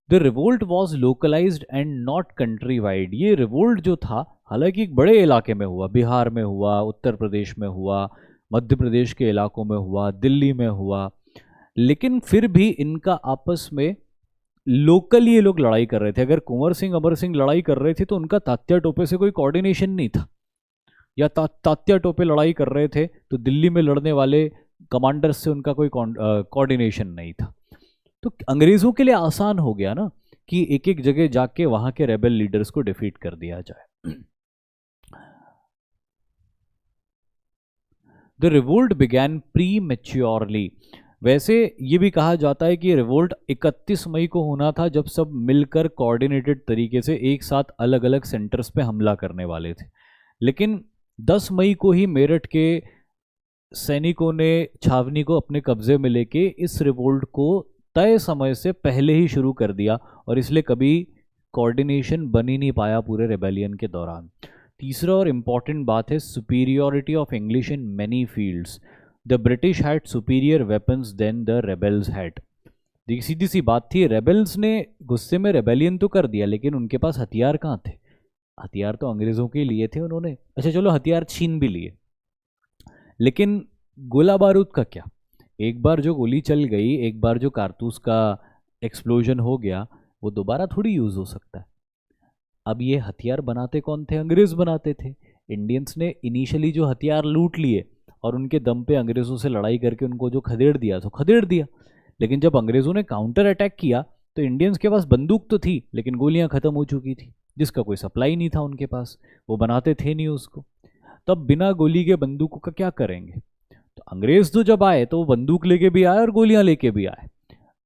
The revolt was localized and not country wide. ये रिवोल्ट जो था हालांकि एक बड़े इलाके में हुआ, बिहार में हुआ, उत्तर प्रदेश में हुआ, मध्य प्रदेश के इलाकों में हुआ, दिल्ली में हुआ, लेकिन फिर भी इनका आपस में लोकल ये लोग लड़ाई कर रहे थे। अगर कुंवर सिंह अमर सिंह लड़ाई कर रहे थे तो उनका तात्या टोपे से कोई कोऑर्डिनेशन नहीं था, या तात्या टोपे लड़ाई कर रहे थे तो दिल्ली में लड़ने वाले कमांडर्स से उनका कोई कोऑर्डिनेशन नहीं था। तो अंग्रेजों के लिए आसान हो गया ना कि एक एक जगह जाके वहां के रेबल लीडर्स को डिफीट कर दिया जाए। The revolt began pre maturely. वैसे ये भी कहा जाता है कि रिवोल्ट 31 मई को होना था, जब सब मिलकर कोऑर्डिनेटेड तरीके से एक साथ अलग अलग सेंटर्स पे हमला करने वाले थे, लेकिन 10 मई को ही मेरठ के सैनिकों ने छावनी को अपने कब्जे में लेके इस रिवोल्ट को तय समय से पहले ही शुरू कर दिया, और इसलिए कभी कोऑर्डिनेशन बन ही नहीं पाया पूरे रेबेलियन के दौरान। तीसरा और इम्पॉर्टेंट बात है superiority of English in many fields. The British had superior weapons then the rebels had. सीधी सी बात थी, रेबल्स ने गुस्से में रेबेलियन तो कर दिया, लेकिन उनके पास हथियार कहाँ थे? हथियार तो अंग्रेजों के लिए थे उन्होंने। अच्छा चलो हथियार छीन भी लिए, लेकिन गोला बारूद का क्या? एक बार जो गोली चल गई, एक बार जो कारतूस का एक्सप्लोजन हो गया, वो दोबारा थोड़ी यूज हो सकता है। अब ये हथियार बनाते कौन थे? अंग्रेज बनाते थे। इंडियंस ने इनिशियली जो हथियार लूट लिए और उनके दम पे अंग्रेजों से लड़ाई करके उनको जो खदेड़ दिया तो खदेड़ दिया, लेकिन जब अंग्रेजों ने काउंटर अटैक किया तो इंडियंस के पास बंदूक तो थी, लेकिन गोलियां खत्म हो चुकी थी, जिसका कोई सप्लाई नहीं था उनके पास, वो बनाते थे नहीं उसको। तब बिना गोली के बंदूकों का क्या करेंगे? तो अंग्रेज तो जब आए तो वो बंदूक लेके भी आए और गोलियां लेके भी आए।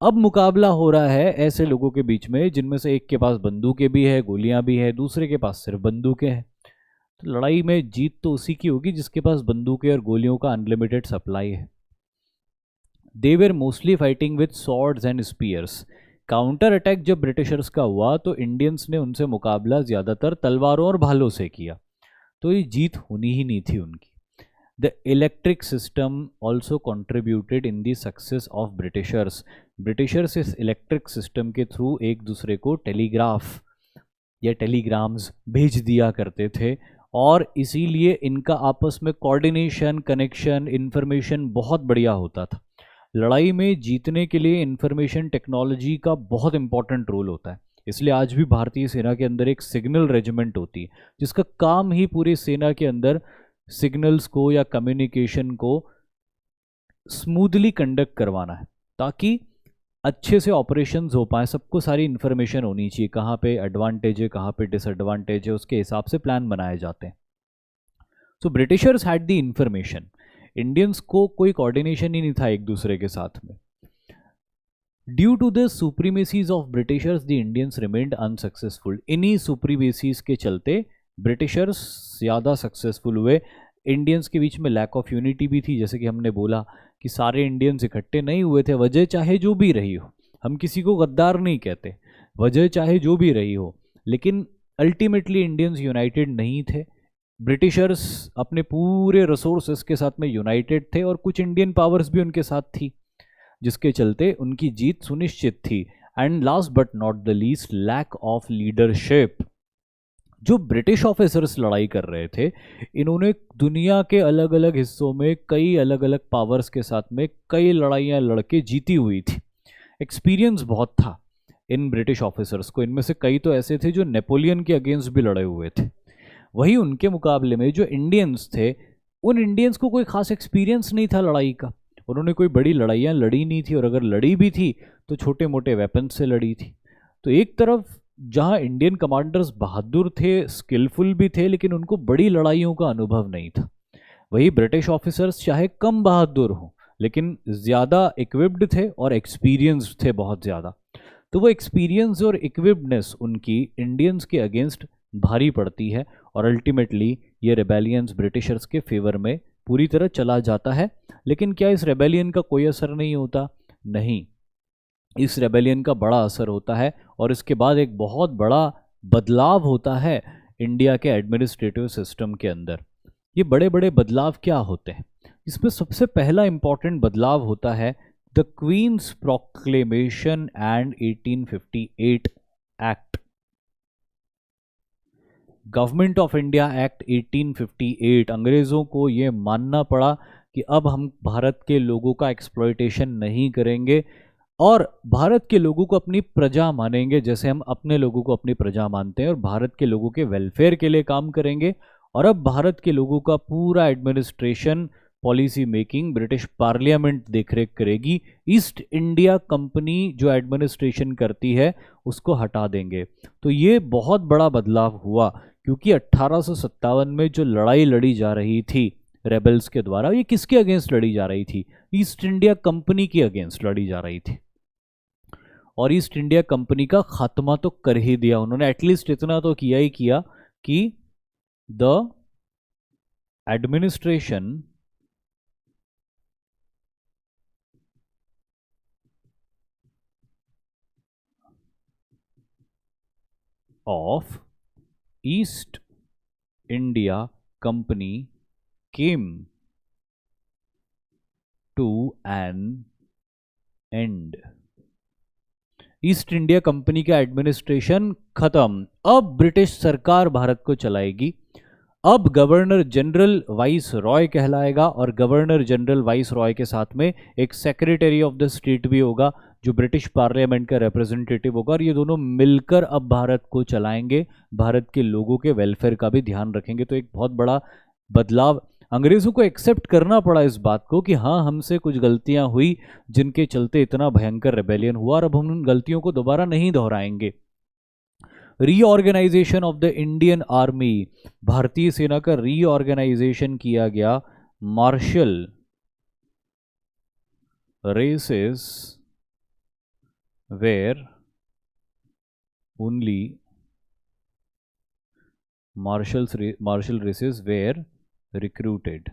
अब मुकाबला हो रहा है ऐसे लोगों के बीच में जिनमें से एक के पास बंदूकें भी है, गोलियां भी है, दूसरे के पास सिर्फ बंदूकें हैं। तो लड़ाई में जीत तो उसी की होगी जिसके पास बंदूकें और गोलियों का अनलिमिटेड सप्लाई है। They were mostly fighting with swords and spears. Counter attack जब ब्रिटिशर्स का हुआ तो इंडियंस ने उनसे मुकाबला ज़्यादातर तलवारों और भालों से किया, तो ये जीत होनी ही नहीं थी उनकी। The electric system also contributed in the success of Britishers. Britishers इस इलेक्ट्रिक सिस्टम के थ्रू एक दूसरे को टेलीग्राफ या टेलीग्राम्स भेज दिया करते थे, और इसीलिए इनका आपस में कोऑर्डिनेशन, कनेक्शन, इन्फॉर्मेशन बहुत बढ़िया होता था। लड़ाई में जीतने के लिए इन्फॉर्मेशन टेक्नोलॉजी का बहुत इंपॉर्टेंट रोल होता है। इसलिए आज भी भारतीय सेना के अंदर एक सिग्नल रेजिमेंट होती है जिसका काम ही पूरी सेना के अंदर सिग्नल्स को या कम्युनिकेशन को स्मूथली कंडक्ट करवाना है, ताकि अच्छे से ऑपरेशंस हो पाए। सबको सारी इन्फॉर्मेशन होनी चाहिए, कहाँ पे एडवांटेज है, कहाँ पे डिसएडवांटेज है, उसके हिसाब से प्लान बनाए जाते हैं। So Britishers had the information, Indians को कोई कोऑर्डिनेशन ही नहीं था एक दूसरे के साथ में। Due to the supremacies of Britishers the Indians remained unsuccessful. इन्हीं सुप्रीमेसीज के चलते ब्रिटिशर्स ज़्यादा सक्सेसफुल हुए। इंडियंस के बीच में लैक ऑफ यूनिटी भी थी, जैसे कि हमने बोला कि सारे इंडियंस इकट्ठे नहीं हुए थे, वजह चाहे जो भी रही हो, हम किसी को गद्दार नहीं कहते, वजह चाहे जो भी रही हो, लेकिन अल्टीमेटली इंडियंस यूनाइटेड नहीं थे। ब्रिटिशर्स अपने पूरे रिसोर्सेस के साथ में यूनाइटेड थे और कुछ इंडियन पावर्स भी उनके साथ थी, जिसके चलते उनकी जीत सुनिश्चित थी। And last but not the least, lack of leadership. जो ब्रिटिश ऑफिसर्स लड़ाई कर रहे थे, इन्होंने दुनिया के अलग अलग हिस्सों में कई अलग अलग पावर्स के साथ में कई लड़ाइयाँ लड़के जीती हुई थी। एक्सपीरियंस बहुत था इन ब्रिटिश ऑफिसर्स को। इनमें से कई तो ऐसे थे जो नेपोलियन के अगेंस्ट भी लड़े हुए थे। वही उनके मुकाबले में जो इंडियंस थे, उन इंडियंस को कोई खास एक्सपीरियंस नहीं था लड़ाई का। उन्होंने कोई बड़ी लड़ाइयाँ लड़ी नहीं थी, और अगर लड़ी भी थी तो छोटे मोटे वेपन से लड़ी थी। तो एक तरफ जहां इंडियन कमांडर्स बहादुर थे, स्किलफुल भी थे, लेकिन उनको बड़ी लड़ाइयों का अनुभव नहीं था। वही ब्रिटिश ऑफिसर्स चाहे कम बहादुर हों, लेकिन ज़्यादा इक्विप्ड थे और एक्सपीरियंस थे बहुत ज़्यादा। तो वो एक्सपीरियंस और इक्विप्डनेस उनकी इंडियंस के अगेंस्ट भारी पड़ती है, और अल्टीमेटली ये रेबेलियंस ब्रिटिशर्स के फेवर में पूरी तरह चला जाता है। लेकिन क्या इस रेबेलियन का कोई असर नहीं होता? नहीं, इस रेबेलियन का बड़ा असर होता है, और इसके बाद एक बहुत बड़ा बदलाव होता है इंडिया के एडमिनिस्ट्रेटिव सिस्टम के अंदर। ये बड़े बड़े बदलाव क्या होते हैं? इसमें सबसे पहला इंपॉर्टेंट बदलाव होता है the queen's proclamation and 1858 act, government of India act 1858, अंग्रेजों को ये मानना पड़ा कि अब हम भारत के लोगों का एक्सप्लॉयटेशन नहीं करेंगे और भारत के लोगों को अपनी प्रजा मानेंगे, जैसे हम अपने लोगों को अपनी प्रजा मानते हैं, और भारत के लोगों के वेलफेयर के लिए काम करेंगे। और अब भारत के लोगों का पूरा administration, policy making British parliament देखरेख करेगी। ईस्ट इंडिया कंपनी जो एडमिनिस्ट्रेशन करती है उसको हटा देंगे। तो ये बहुत बड़ा बदलाव हुआ, क्योंकि 1857 में जो लड़ाई लड़ी जा रही थी रेबल्स के द्वारा, ये किसके अगेंस्ट लड़ी जा रही थी? ईस्ट इंडिया कंपनी के अगेंस्ट लड़ी जा रही थी। और ईस्ट इंडिया कंपनी का खात्मा तो कर ही दिया उन्होंने, एटलीस्ट इतना तो किया ही किया कि the administration of East India company came to an end. East India company का एडमिनिस्ट्रेशन खत्म, अब ब्रिटिश सरकार भारत को चलाएगी। अब गवर्नर जनरल वाइस रॉय कहलाएगा, और गवर्नर जनरल वाइस रॉय के साथ में एक सेक्रेटरी ऑफ द स्टेट भी होगा जो ब्रिटिश पार्लियामेंट का रिप्रेजेंटेटिव होगा, और ये दोनों मिलकर अब भारत को चलाएंगे, भारत के लोगों के वेलफेयर का भी ध्यान रखेंगे। तो एक बहुत बड़ा बदलाव, अंग्रेजों को एक्सेप्ट करना पड़ा इस बात को कि हाँ, हमसे कुछ गलतियां हुई जिनके चलते इतना भयंकर रेबेलियन हुआ, और अब हम उन गलतियों को दोबारा नहीं दोहराएंगे। Reorganization of the Indian army, भारतीय सेना का रीऑर्गेनाइजेशन किया गया। Martial races were only martial races were recruited.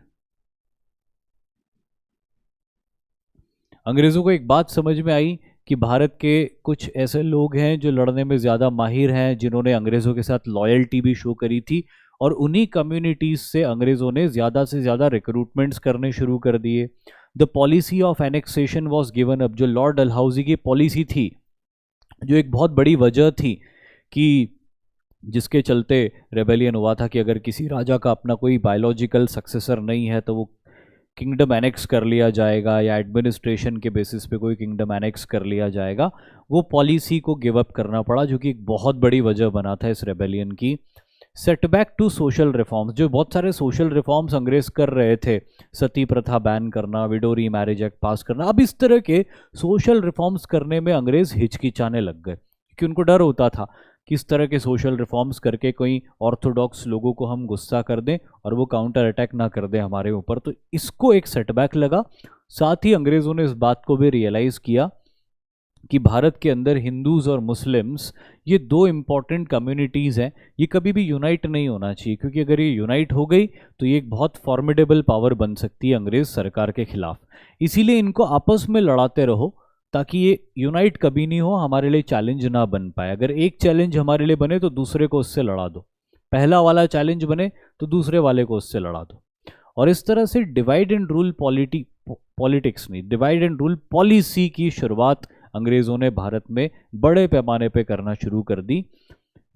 अंग्रेजों को एक बात समझ में आई कि भारत के कुछ ऐसे लोग हैं जो लड़ने में ज़्यादा माहिर हैं, जिन्होंने अंग्रेज़ों के साथ लॉयल्टी भी शो करी थी, और उन्हीं कम्युनिटीज़ से अंग्रेज़ों ने ज़्यादा से ज़्यादा रिक्रूटमेंट्स करने शुरू कर दिए। The policy of annexation was given up, जो लॉर्ड डलहौजी की पॉलिसी थी, जो एक बहुत बड़ी वजह थी कि जिसके चलते रेबेलियन हुआ था कि अगर किसी राजा का अपना कोई बायोलॉजिकल सक्सेसर नहीं है तो वो किंगडम एनेक्स कर लिया जाएगा, या एडमिनिस्ट्रेशन के बेसिस पे कोई किंगडम एनेक्स कर लिया जाएगा। वो पॉलिसी को गिव अप करना पड़ा, जो कि एक बहुत बड़ी वजह बना था इस रेबेलियन की। सेटबैक टू सोशल रिफॉर्म्स, जो बहुत सारे सोशल रिफॉर्म्स अंग्रेज कर रहे थे, सती प्रथा बैन करना, विडो री मैरिज एक्ट पास करना, अब इस तरह के सोशल रिफॉर्म्स करने में अंग्रेज हिचकिचाने लग गए, क्योंकि उनको डर होता था किस तरह के सोशल रिफॉर्म्स करके कोई ऑर्थोडॉक्स लोगों को हम गुस्सा कर दें और वो काउंटर अटैक ना कर दें हमारे ऊपर। तो इसको एक सेटबैक लगा। साथ ही अंग्रेज़ों ने इस बात को भी रियलाइज़ किया कि भारत के अंदर हिंदूज़ और मुस्लिम्स, ये दो इम्पॉर्टेंट कम्युनिटीज़ हैं, ये कभी भी यूनाइट नहीं होना चाहिए, क्योंकि अगर ये यूनाइट हो गई तो ये एक बहुत फॉर्मिडेबल पावर बन सकती है अंग्रेज़ सरकार के खिलाफ। इसीलिए इनको आपस में लड़ाते रहो ताकि ये यूनाइट कभी नहीं हो, हमारे लिए चैलेंज ना बन पाए। अगर एक चैलेंज हमारे लिए बने तो दूसरे को उससे लड़ा दो, पहला वाला चैलेंज बने तो दूसरे वाले को उससे लड़ा दो। और इस तरह से डिवाइड एंड रूल पॉलिटिक्स नहीं, डिवाइड एंड रूल पॉलिसी की शुरुआत अंग्रेज़ों ने भारत में बड़े पैमाने पे करना शुरू कर दी।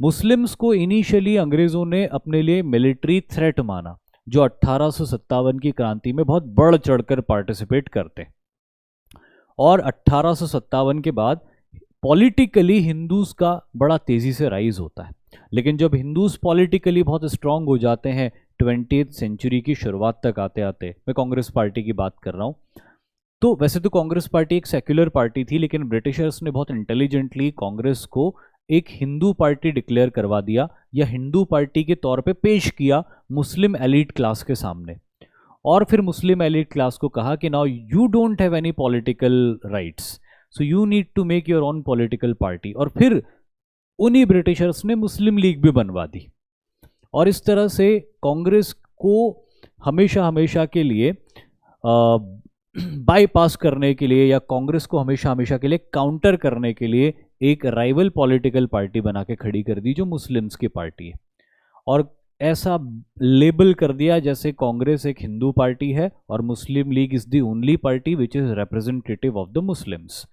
मुस्लिम्स को इनिशियली अंग्रेज़ों ने अपने लिए मिलिट्री थ्रेट माना, जो 1857 की क्रांति में बहुत बढ़ चढ़कर पार्टिसिपेट करते, और 1857 के बाद पॉलिटिकली हिंदूज का बड़ा तेज़ी से राइज होता है। लेकिन जब हिंदूज पॉलिटिकली बहुत स्ट्रांग हो जाते हैं 20th सेंचुरी की शुरुआत तक आते आते, मैं कांग्रेस पार्टी की बात कर रहा हूँ, तो वैसे तो कांग्रेस पार्टी एक सेक्युलर पार्टी थी, लेकिन ब्रिटिशर्स ने बहुत इंटेलिजेंटली कांग्रेस को एक हिंदू पार्टी डिक्लेयर करवा दिया, या हिंदू पार्टी के तौर पे पेश किया मुस्लिम एलीट क्लास के सामने। और फिर मुस्लिम एलीट क्लास को कहा कि now you don't have any political rights, so you need to make your own political party. और फिर उन्हीं ब्रिटिशर्स ने मुस्लिम लीग भी बनवा दी, और इस तरह से कांग्रेस को हमेशा हमेशा के लिए बाईपास करने के लिए, या कांग्रेस को हमेशा हमेशा के लिए काउंटर करने के लिए एक राइवल पॉलिटिकल पार्टी बना के खड़ी कर दी, जो मुस्लिम्स की पार्टी है। और ऐसा लेबल कर दिया जैसे कांग्रेस एक हिंदू पार्टी है और Muslim League is the only party which is representative of the Muslims.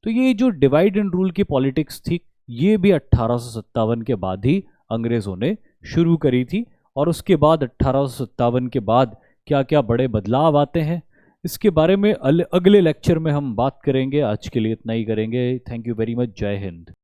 तो ये जो डिवाइड एंड रूल की पॉलिटिक्स थी, ये भी 1857 के बाद ही अंग्रेजों ने शुरू करी थी। और उसके बाद 1857 के बाद क्या क्या बड़े बदलाव आते हैं, इसके बारे में अगले लेक्चर में हम बात करेंगे। आज के लिए इतना ही करेंगे। Thank you very much. जय हिंद।